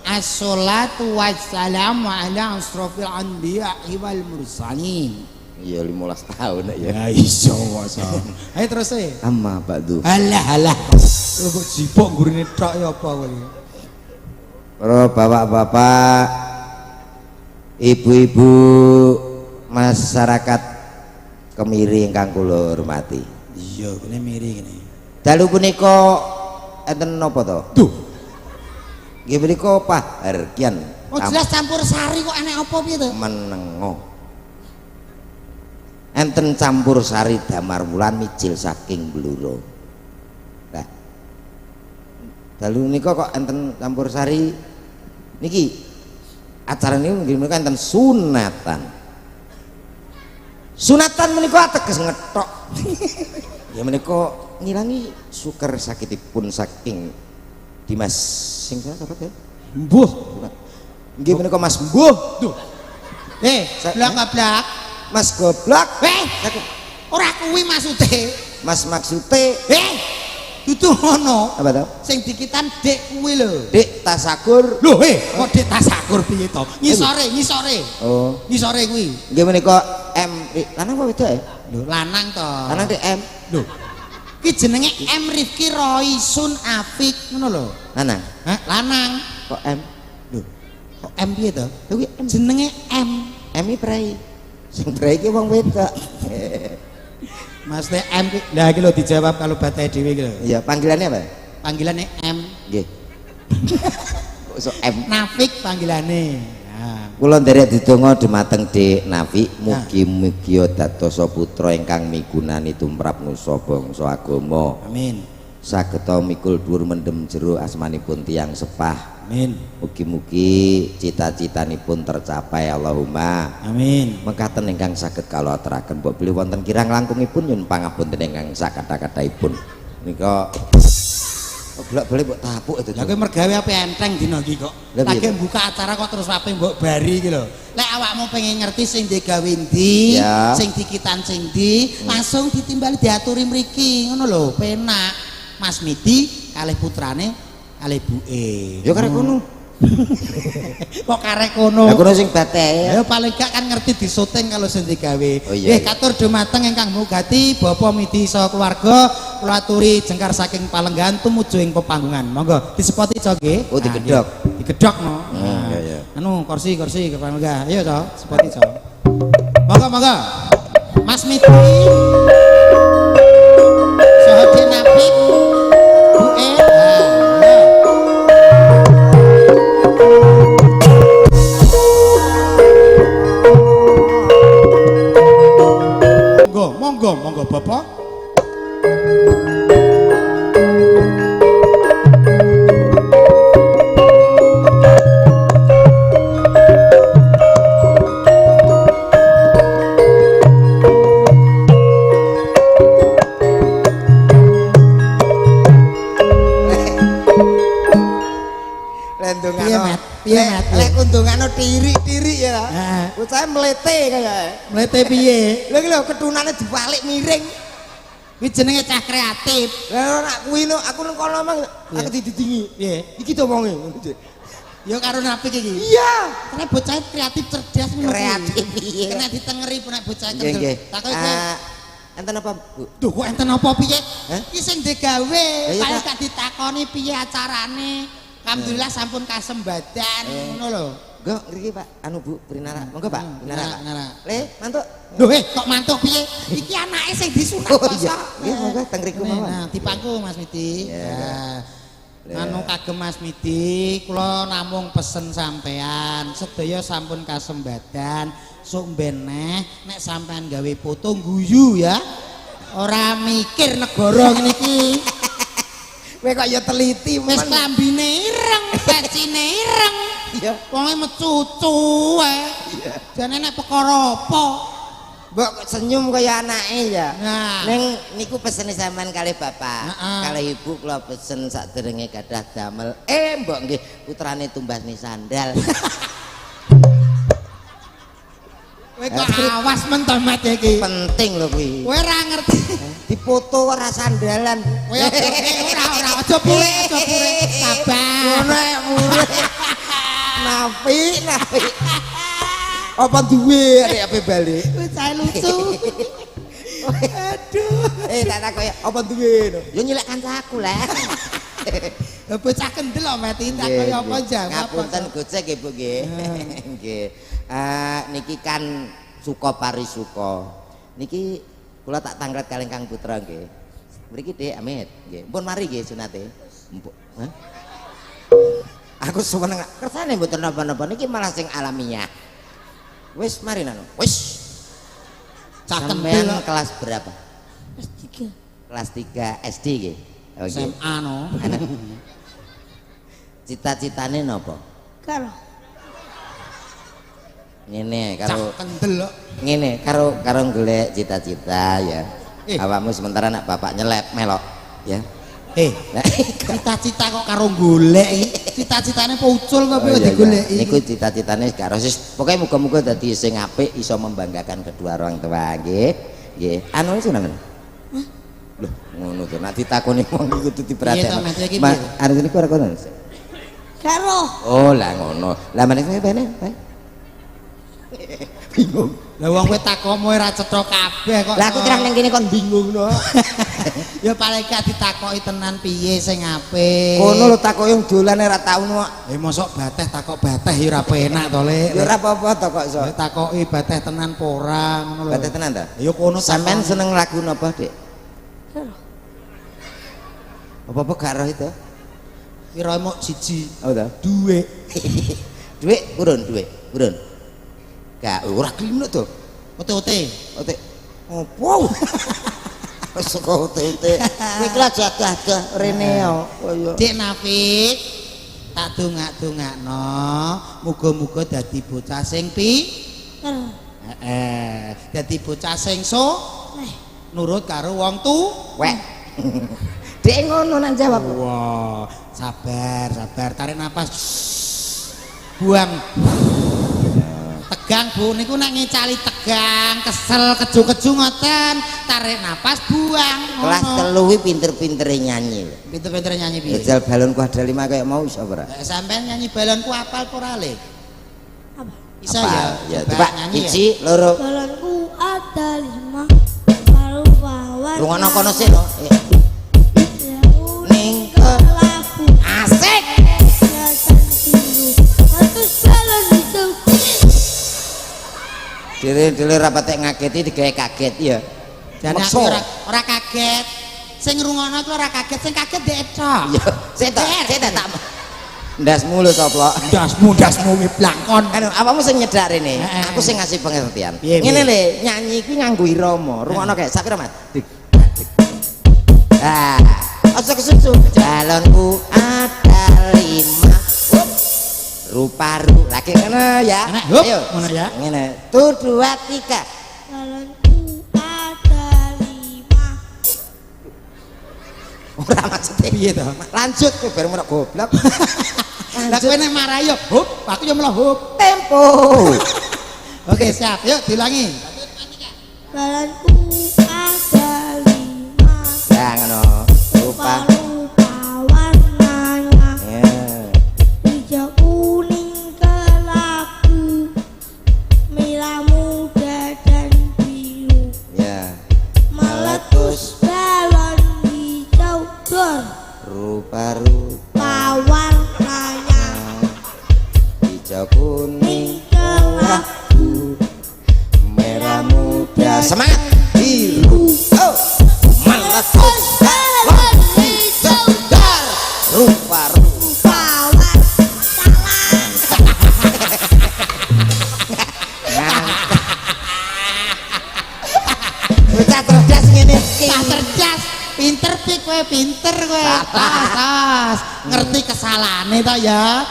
As-salatu wassalamu ala asrofil anbiya'i wal mursalin. Iya 15 tahun ya. Ya iso wae. Ayo terus e. Amma ba'du. Alah. Lu kok jipok gurine tok ya apa kowe iki? Para bapak-bapak, ibu-ibu masyarakat Kemiri ingkang kula hormati. Iya, kene miri kene. Dalu punika enten napa to? Duh. Nggih menika pahargyan. Oh jelas campur sari kok enek apa piye to? Menengo. Enten campur sari damar wulan mijil saking bluro. Nah. Dalu nika kok enten campur sari niki acara ini nggih menika enten sunatan. Sunatan menika ateges ngethok. Ya menika ngilangi sukar sakitipun saking Dimas sing sapa ya? Mbuh. Nggih menika Mas Mbuh. Duh. Blak-blak. Mas goblok. Ora kuwi maksude. Mas maksude. Dudu ngono. Apa to? Sing dikitan Dik kuwi lho. Dik tasakur. Lho, kok Dik tasakur piye to? Ngisore. Oh. Ngisore kuwi. Nggih menika M. Lanang apa wedok ya? Lho, lanang to. Lanang Dik M. Lho. Ki jenenge M Rifki Roisun Afik ngono lho. Lanang. Hah? Lanang. Kok M? Lho. Kok M piye to? Lho kuwi M. Jenenge M. M iki prei. Sing bre iki wong wedok. Mas M ki. Lah iki lho dijawab kalau batai dhewe iki lho. Iya, panggilannya apa? Panggilannya M. Nggih. Kok iso M? Nafik panggilane. Nah. Kula nderek didonga dumateng Dik Nafi, mugi-mugi dadosa putra ingkang migunani tumrap nusa bangsa agama. Amin. Sageta mikul dhuwur mendem jero asmanipun tiyang sepah. Amin. Mugi-mugi cita-citanipun tercapai Allahumma. Amin. Mekaten ingkang saged kala aturaken mbok bilih wonten kirang langkungipun nyuwun pangapunten ingkang sakatha-kathahipun. Nika bolak-balik mbok tapuk itu. Lah kowe mergawe apa enteng dina iki kok. Lagi buka acara kok terus ape mbok bari iki lho. Lek awakmu pengen ngerti sing digawe ndi, sing dikitan sing ndi, langsung ditimbali diaturi mriki. Ngono lho, penak. Mas Midi kalih putrane kalih buke. Ya karek kono. Kok karek kono? Lah kono sing batek. Ya paling gak kan ngerti disyuting kalau sing digawe. Oh, iya, Katur dumateng ingkang mugati Bapak Midi saha keluarga kula aturi jengkar saking Palenggan tumuju ing pepanggungan. Monggo disepoti Cok nggih. Oh digedhok. Digedhok no. Iya iya. Anu kursi ke Palengga. Ayo Cok, sepoti Cok. Monggo. Mas Midi. Saha Denapik. Monggo Bapak. Piye Mat? Lek undungane tirik-tirik ya. Bocah mlete kaya. Mlete piye? Lha iki lho ketunane dibalik miring. Kuwi jenenge cah kreatif. Lah nak kuwi no aku nang kono mang aku dididingi. Piye? Iki to wonge. Ya karo napik iki. Iya. Karena bocah kreatif cerdas ngono. Kreatif piye? Kena ditengeri nek bocah Nggih nggih. Takoki kowe. Enten apa, Bu? Duh kok enten apa piye? Iki sing digawe, iya, paling Pak. gak ditakoni piye acarane. Alhamdulillah sampun kasembadan ngono lho. Enggak, ngriki Pak. Anu Bu, Prinara. Monggo Pak, Prinara. Nara. Le, mantuk. Lho kok mantuk piye? Iki anake sing disunat Oh kok. iya. Nggih, monggo teng riku mawon. Nah, dipangku Mas Midi. Ya. Anu kagem Mas Midi, kula namung pesen sampean, sedaya sampun kasembadan, sok beneh nek sampean gawe foto guyu ya. Ora mikir negara ngene iki. Kowe kok ya teliti Wis klambine ireng, bacine ireng. Iya. Wonge mecucu wae. Jane nek perkara apa? Mbok senyum kaya anake ya. Nah, Neng niku pesene sampean kali Bapak, Heeh. kali Ibu kula pesen sadurunge gadah damel. Mbok nggih putrane tumbasni sandal. kowe kok awas men to Mat iki. Penting lho kuwi. Kowe ora ngerti. Dipoto ora sandalan. Kowe ora aja pure. Sabar. Ngono ya murid. Nafi. Apa duwe arek ape bali? Bocah lucu. Aduh. Tak takoki Apa duwe? yo nyilek kancaku lah. Bocah kendel kok Mat tak kaya apa jawab. Ngapunten gocek nggih Bu nggih. Nggih. Niki kan suka parisuka. Niki kula tak tanglet kalih Kang Putra nggih. Mriki Dik Amit nggih. Mpun mari nggih sunate. Empuk. Hah? Aku seneng kersane mboten napa-napa niki malah sing alamiah. Wis mari nanu. Wis. Cah Sampean kendel kelas berapa? S3. Kelas 3 SD nggih. Oke. SMA no. Cita-citane napa? Karo. Ngene Cah karo kendel kok. ngene karo golek cita-cita ya. Awakmu sementara nak bapak nyelep melok ya. Cita-cita kok karo golek iki. Cita-citane apa ucul kok piye digoleki. Niku cita-citane gak rosis. Pokoke muga-muga dadi sing apik iso membanggakan kedua orang tua nggih. Nggih. Anu iso nang. Loh, ngono to. Nek ditakoni wong iku kudu diperhatekno. Arep niku ora kono. Karo. Oh, lah ngono. Lah meneh bene. Bingung. Lah wong kowe takokmu ora cetha kabeh kok. Lah aku terang ning kene kon bingung no. Ya paling gak ditakoki tenan piye sing apik. Kono lho takoki wong dolan ora tau no. Mosok bateh takok bateh ya ora penak to, Lek. Ya ora apa-apa to kok iso. Ya takoki bateh tenan apa ora ngono lho. Bateh tenan ta? Ya kono sampean seneng lagu napa, Dik? Apa-apa gak roh itu? kira mok siji. Oh ta? Duwe. Duit urun, duit. Urun. Gak ora gelem to. Ote-ote. Ote. Opo? Wis kok ote-ote. Kowe ki lagi agak rene yo. Kaya Dik Nafik. Tak dongak-dongakno, muga-muga dadi bocah sing dadi bocah sing nurut karo wong wek. Dek ngono nang jawab. Wah, sabar, tarik napas. Buang. Tegang Bu, niku nek ngecali tegang, kesel, keju-keju ngoten, tarik napas, buang. Kelas 3 kuwi pinter-pintere nyanyi. Pinter-pinter nyanyi piye? Jajal balonku ada 5 kayak mau iso ora? Sampean nyanyi balonku apal apa ora Le? Apa? Bisa ya? Ya, Coba coba nyanyi ya. 1, 2. Balonku ada 5 baru bawa. Rungono kono sik no. Ning ke Labu asik. Dile rapatek ngageti digawe kaget ya. Jane Maksa. aku ora kaget. Sing ngrungokno aku ora kaget, sing kaget dhek tok. Ya, saya tak ndasmu lho soplok. Dasmu ngeblangkon. Anu, apamu sing nyedak rene? Heeh. Aku sing ngasih pengertian. Piye, Ngene piye? le, nyanyi kuwi nganggo irama. Rungokno kae, sak pira, Mas? Dik. Ah, aja kesusu. Balonku ada 5. Rupa-ru. Lagi ngono ya. Enak, hup, Ayo. ngono ya. Ngene. 1 2 3. Balonku ada 5. Ora maksudnya. Piye to? Lanjut kowe bar menak goblok. Lah kowe nek marah yo, hup, aku yo mlah hup. Tempo. Oke, siap. Yuk diulangi. Balonku ada 5. Ya ngono. Rupa. Rupa warnanya Ya. hijau kuning kelabu, merah muda dan biru. Ya. Meletus balon hijau dor, Rupa-rupa warnanya hijau kuning kelabu, merah muda semangat biru. Oh, meletus balon hijau dar. Rupa-rupa bocah cerdas ngene iki. Tak cerdas, pinter pik kowe, pinter kowe. Tas, ngerti kesalahane to ya.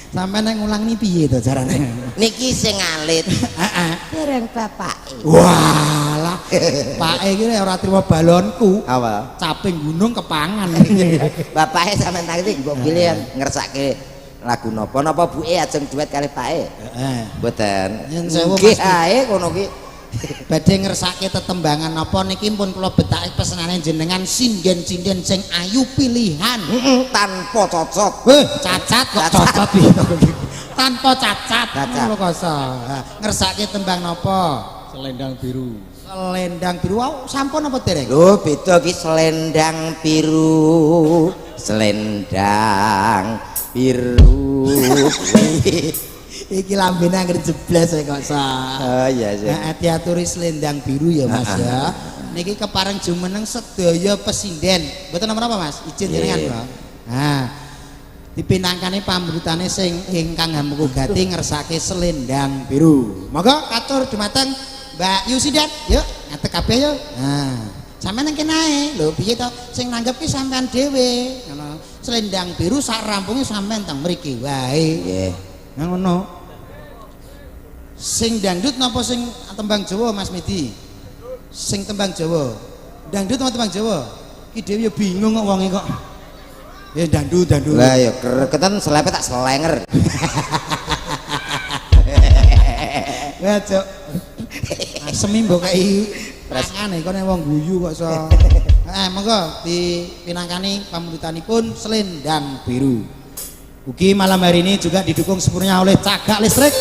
Sampai nek ngulang ini piye to carane? Niki sing alit. Heeh. Dereng bapake. Walah. Pak iki ora trimo balonku. Apa? Caping gunung kepangan. Bapake sampean ngerti mbok pilihan ngersake lagu napa napa buke ajeng duet kali pake. Heeh. Mboten. Yen sewu, Nggih Mas. ae kono ki. Badhe ngersake tetembangan napa niki pun kula betake pesenane jenengan sinden-sinden sing ayu pilihan. Tanpa cocok. Cacat kok Cacat. cocot iki. Tanpa cacat. Cacat. Ngono koso. Ngersake tembang napa? Selendang biru. Selendang biru. Wow, sampun apa dereng? Lho beda ki selendang biru. Selendang biru. Iki lambene anggere jeblas kok sa. Oh iya sih. Nah, diaturi selendang biru ya Mas ya. Niki kepareng jumeneng sedaya pesinden. Mboten napa Mas? Izin jenengan, Iya. Bro. Nah, dipinangkane pamrutane sing ingkang hamuku gati ngersake selendang biru. Monggo katur dumateng Mbak Yusidan. Yuk, ngadeg kabeh yuk. Nah, sampean nang kene ae. Lho piye to? Sing nanggep ki sampean dhewe. Ngono. Selendang biru sak rampunge sampean teng mriki wae. Nggih. Ngono. Sing dangdut napa sing tembang Jawa Mas Midi? Sing tembang Jawa. Dangdut apa tembang Jawa? Ki dhewe ya bingung kok wonge kok. Ya dangdut. Lah ya kereketan selepe tak selenger. Ya, Cuk. Semi mbok kei rangane kok nek wong guyu kok iso. Monggo dipinangkani pamuritanipun Selendang Biru. Ugi malam hari ini juga didukung sempurna oleh Cagak Listrik.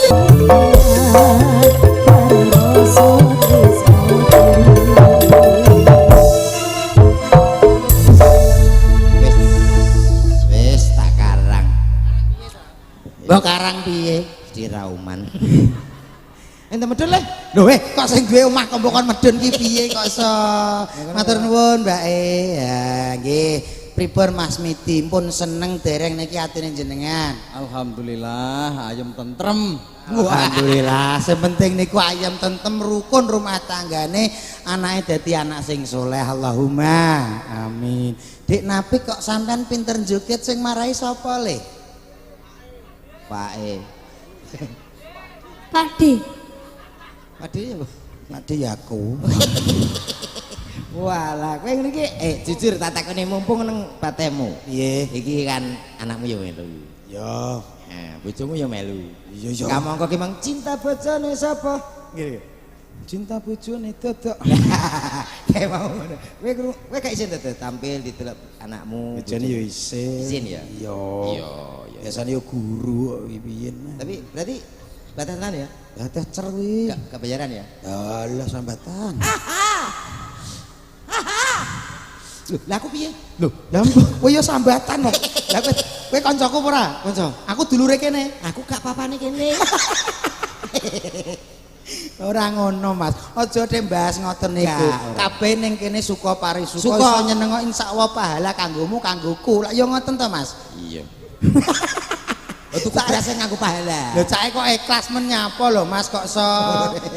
Ente medun le. Lho kok sing duwe omah kompokon medun ki piye kok iso. Matur nuwun Mbake. Ya nggih. Pripun Mas Midi pun seneng dereng niki atine jenengan. Alhamdulillah ayem tentrem. Alhamdulillah, sing penting niku ayam tentem rukun rumah tanggane anake dadi anak sing soleh. Allahumma amin. Dik Napi kok sampean pinter joget sing marahi sapa le? Pake. Pakde. Pade ya, Bu. Pakde ya aku. Walah, kowe ngene iki jujur tak takoni mumpung nang patemu. Piye? Iki kan anakmu ya melu. Ya, Bojomu ya melu. iya ya. Kamangka ki mang cinta bojone sapa? Nggih. Cinta bojone dodok. Kayak mau ngono. Kowe gak isin to tampil didelok anakmu. Bojone ya isin. Isin ya? Iya. Iya. Biasane ya guru kok piye. Tapi berarti batasan ya? Dadah cerwi. Gak kebayaran ya? Alah sambatan. Loh, lah aku piye? Loh, lah kowe ya sambatan kok. Lah kowe kancaku apa ora? Kanca. Aku dulure kene. Aku gak papane kene. Ora ngono Mas, aja dhe mbahas ngoten niku. Gak, ora. Kabeh ning kene suka parisuka Suka. iso nyenengo insyaallah pahala kanggomu kanggoku. Lah ya ngoten to Mas. Iya. Oh, tuku beras sing nganggo pahala. Lho cake kok ikhlas men nyapa lho Mas kok iso.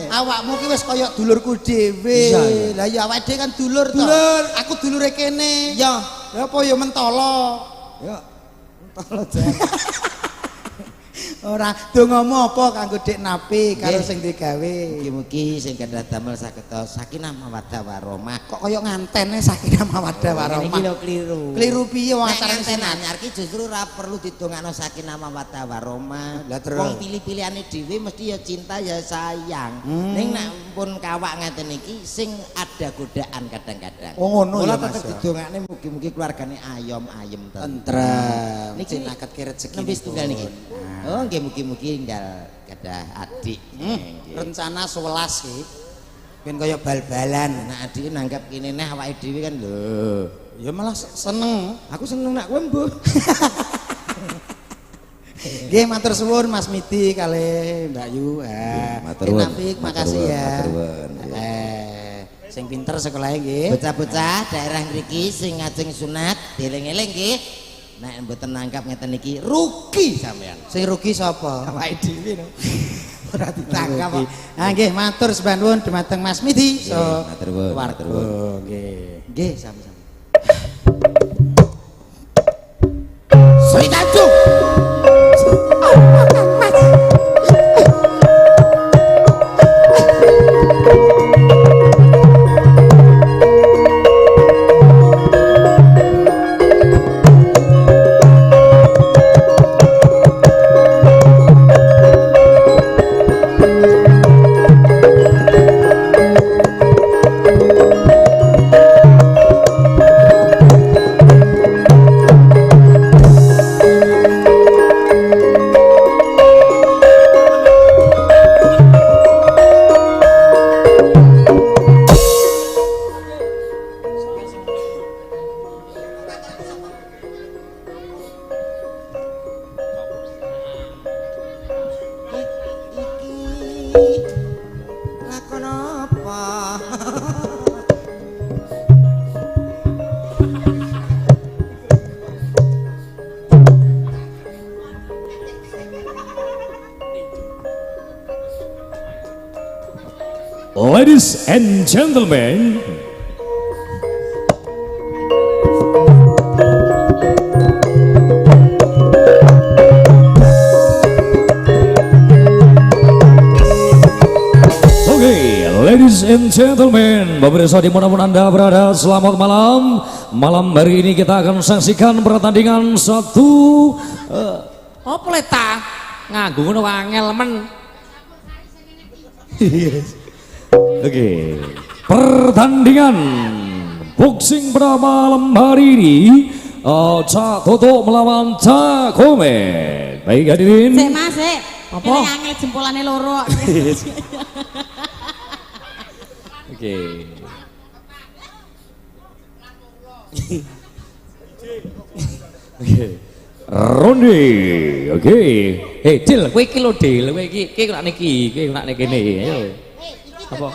Awakmu ki wis kaya dulurku dhewe. Iya, iya. Lah ya awake dhewe kan dulur to. Dulur. Aku dulure kene. Iya. Lah apa ya mentolo. Ya. Entahlah jan. Ora dongamu apa kanggo Dik Napi karo Nggih. sing digawe. Mugi-mugi sing gadah damel saged sakinah mawaddah warahmah. Kok kaya ngantene sakinah mawaddah Ini warahmah. lho kliru. Kliru piye wong Nek acarane nganten senat. anyar ki justru ora perlu didongakno sakinah mawaddah warahmah. Lah terus? Wong pilih-pilihane dhewe mesti ya cinta ya sayang. Ning nek pun kawak ngeten iki sing ada godaan kadang-kadang. Oh, ngono ya, Mula Mas, tetep ya. didongakne mugi-mugi keluargane ayom ayem Tentrem. Niki Cinaket ki rezeki. Nembis tunggal niki. Oh, nggih mugi-mugi enggal gadah adik. Nggih. Rencana 11 sih. Ben kaya bal-balan. Nek adik nanggap kene neh awake dhewe kan lho. Ya malah seneng. Aku seneng nak kowe mbuh. Nggih matur suwun Mas Midi kali Mbak Yu. matur Dik nuwun. Napi Matur makasih nuwun, ya. matur nuwun. Sing pinter sekolahnya nggih. Bocah-bocah daerah mriki sing ngajeng sunat dieling-eling nggih. Nek mboten nangkap ngeten iki rugi sampean. Sing rugi sapa? Awake dhewe no. Ora ditangkap kok. Nah nggih matur sembah nuwun dumateng Mas Midi. So matur nuwun, matur nuwun. warga nggih. Nggih, sami-sami. Sri Tanjung. Lakon apa? Ladies and gentlemen, ladies and gentlemen, pemirsa dimanapun Anda berada, selamat malam. Malam hari ini kita akan saksikan pertandingan satu. Apa leta? Nganggo ngono angel men. Oke, pertandingan boxing pada malam hari ini, Cak Toto melawan Cak Komet. Baik hadirin. Sik Mas, sik. Apa? Ini angel jempolane loro. Oke. Oke. Ronde. Oke. Dil, kowe iki lho Dil, kowe iki nak niki, kowe nak kene. Ayo. Apa?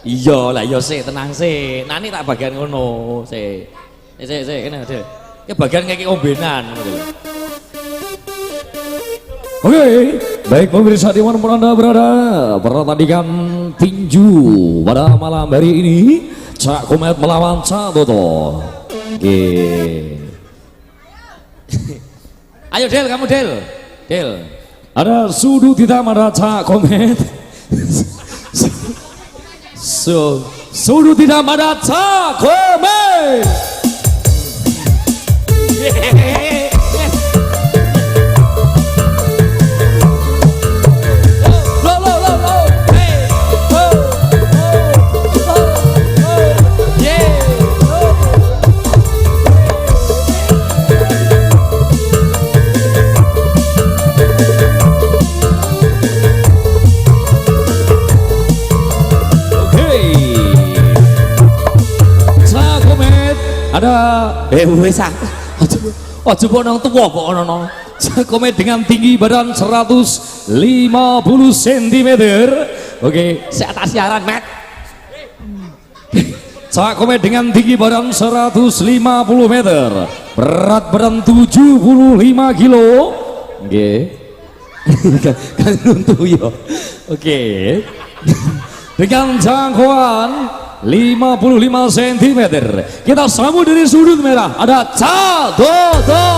Iya lah, iya sik, tenang sik. Nani tak bagian ngono, sik. Sik, kene Dil. Ki bagian ngeki ombenan ngono lho. Oke, baik pemirsa dimanapun Anda berada, pertandingan tinju pada malam hari ini, Cak Komet melawan Cak Toto. Oke. Ayo Del, kamu Del. Del. Ada sudut hitam, ada Cak Komet. Sudut hitam, ada Cak Komet. Ada Wes ah. Aja kok nang tuwa kok ono. Komet dengan tinggi badan 150 cm. Oke, Saya tak siaran, Mat. Cak Komet dengan tinggi badan 150 meter, berat badan 75 kilo. Oke. Kan untuk yo. Oke. Dengan jangkauan 55 cm. Kita sambut dari sudut merah, ada Cak Toto.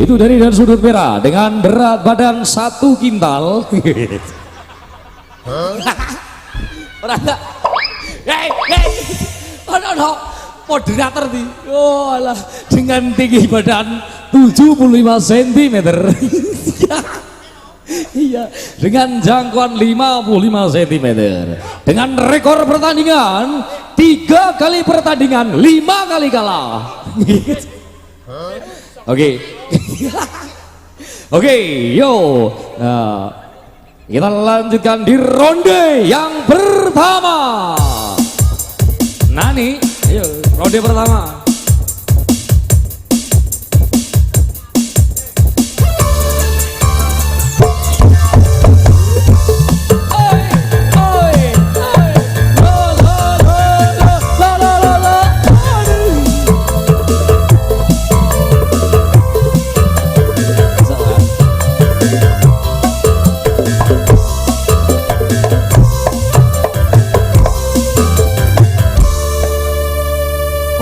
Itu dari dan sudut merah dengan berat badan 1 kintal. Ora. Hei. Ono moderator di. Oh alah, dengan tinggi badan 75 cm. Iya, dengan jangkauan 55 cm. Dengan rekor pertandingan 3 kali pertandingan, 5 kali kalah. Oke. Oke, yo. Nah, kita lanjutkan di ronde yang pertama. Nani, ayo ronde pertama.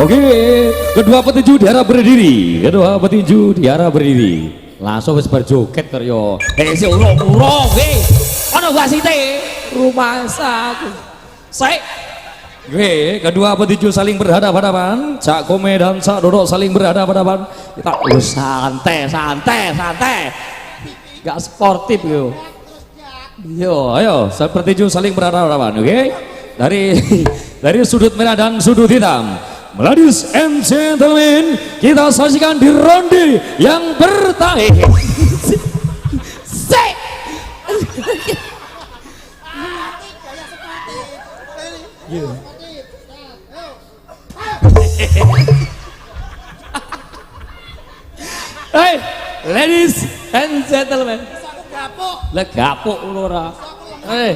Oke, kedua petinju diarah berdiri. Langsung wis berjoget ter yo. Si urung, ono wasite rumah saku. Sik. Oke, kedua petinju saling berhadapan-hadapan. Cak Komet dan Cak Toto saling berhadapan-hadapan. Kita santai. Gak sportif yo. Ayo, petinju saling berhadapan-hadapan. Oke, dari sudut merah dan sudut hitam. Ladies and gentlemen, kita saksikan di ronde yang pertama. Hey, ladies and gentlemen. Legapuk ora. Hey.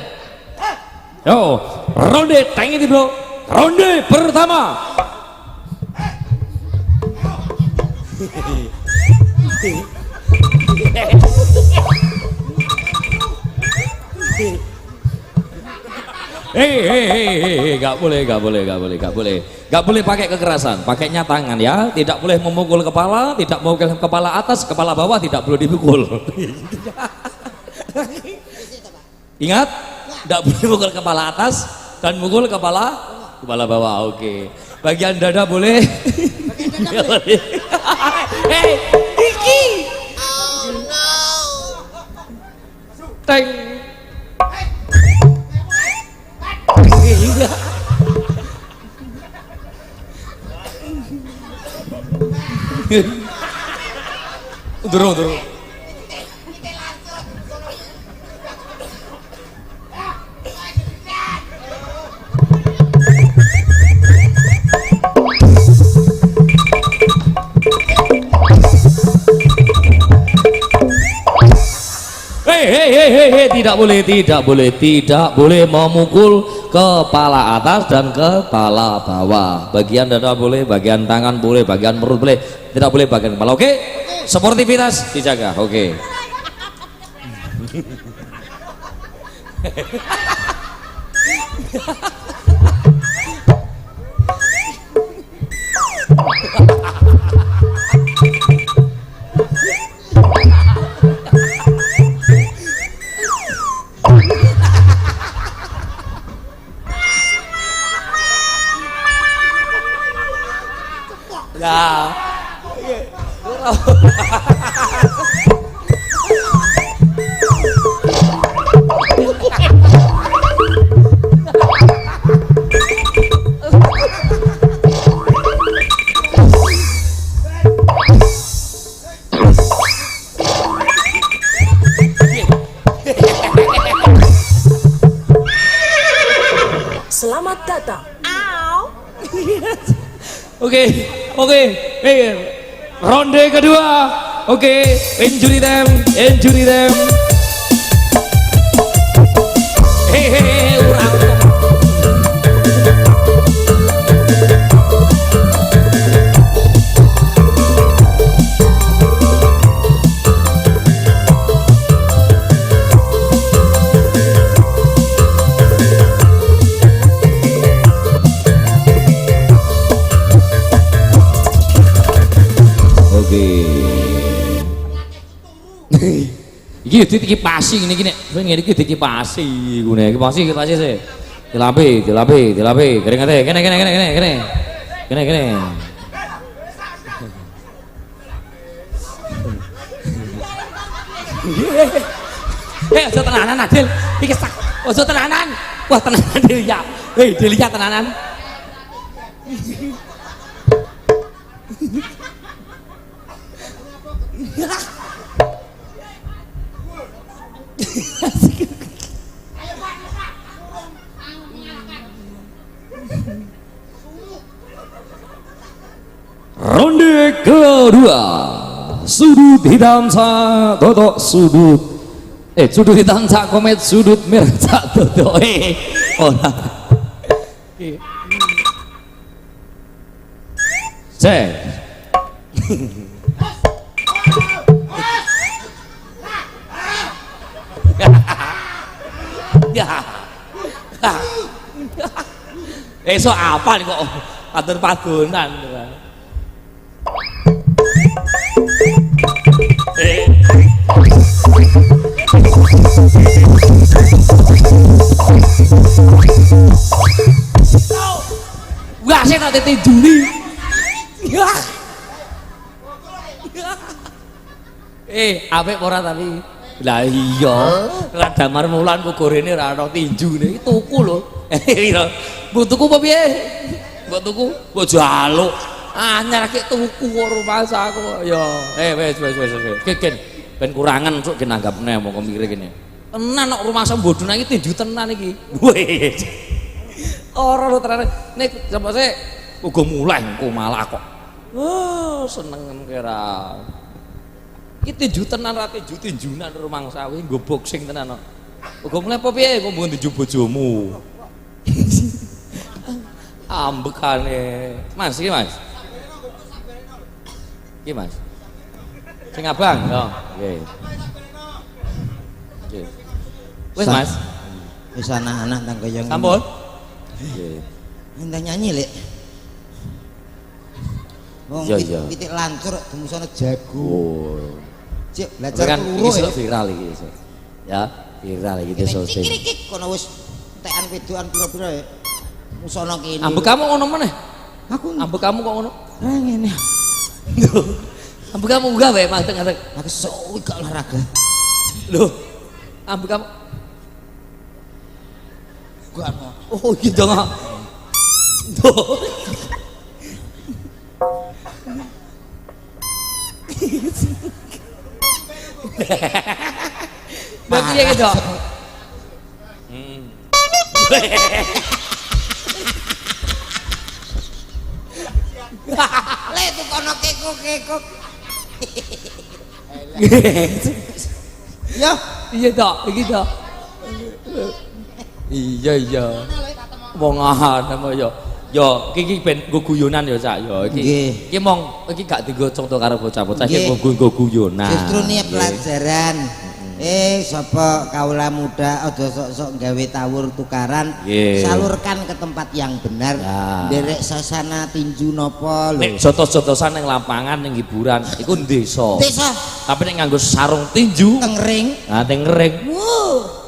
Yo, ronde tangi di bro. Ronde pertama. Gak boleh pakai kekerasan, pakainya tangan ya, tidak boleh memukul kepala, tidak memukul kepala atas, kepala bawah tidak boleh dipukul. Ingat, tidak boleh mukul kepala atas dan mukul kepala bawah. Oke. Bagian dada boleh. Hei, Iki. Teng. Durung. Hei, tidak boleh memukul kepala atas dan kepala bawah. Bagian dada boleh, bagian tangan boleh, bagian perut boleh, tidak boleh bagian kepala. Oke? Sportivitas dijaga. Oke. Ya. Selamat datang. Oke. Ronde kedua. Oke, injury them. Hei, urang. Iki dikipasi ngene iki nek ngene iki dikipasi ngene iki pasti sih. Dilapi. Keringate kene. Aja tenanan Adil. Iki sak. Aja tenanan. Wah tenanan Delia. Delia tenanan. Ronde kedua, sudut hitam sak Toto sudut hitam sak Komet, sudut merah sak Toto ora cek so apa nih kok padunan wah saya tak tete Juli apik ora tapi lah iya lah damar mulan kok gorene ra ono tinjune tuku lho mbok tuku apa piye mbok tuku mbok jaluk anyar ki tuku rumah aku ya wis ben kurangan sok genanggapne mongko mikir kene tenan kok rumah sembodun iki tinju tenan iki wis ora lho tenan nek sampe sik uga mulai engko malah kok seneng kira iki tinju tenan ra tinjunan rumangsa kuwi nggo boxing tenan kok uga mulai apa piye kok mbok tinju bojomu ambekane Mas iki Mas iki Mas sing abang yo nggih nggih wis Mas wis anak-anak nang kaya ngene sampun nggih entah nyanyi lek wong pitik lancur demusane jago cek belajar luru ya viral iki ya viral iki sosial iki kono wis tekan wedokan pira-pira ya musono kene ambek kamu ngono meneh aku ambek kamu kok ngono ngene ambek kamu gawe manteng-manteng aku sok gak olahraga lho Ambil kamu. Gua mau. Oh iya dong. Tuh. Berarti ya gitu. Le itu kono kekuk. Ya, Iya dok, begitu. Iya. Wong nama yo. Yo, iki ben nggo guyonan yo Cak yo iki. Nggih. Iki mong iki gak dienggo contoh karo bocah-bocah iki Nggih. nggo guyonan. Justru nih pelajaran. Sapa kaula muda aja sok-sok gawe tawur tukaran, Nggih. salurkan ke tempat yang benar. Ya. Derek sasana tinju nopo Nek lho. jotos-jotosan ning lapangan ning hiburan iku desa. Desa Tapi nek nganggo sarung tinju, tengring, nah teng ring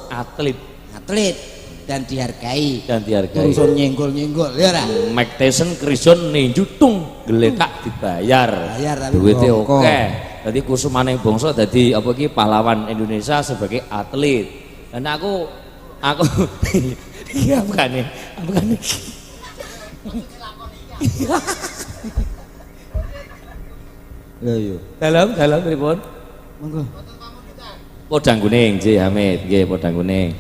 atlet atlet dan dihargai. dan dihargai. Urusan nyenggol-nyenggol ya ora. Mike Tyson Krison ninju tung geletak dibayar. Bayar tapi Duitnya bongko. oke. Jadi Kusumaning Bangsa dadi apa iki pahlawan Indonesia sebagai atlet. Dan aku iya bukan nih. Lho yo. Dalam pripun? Monggo. Podang kuning, nggih Hamid, nggih podang kuning.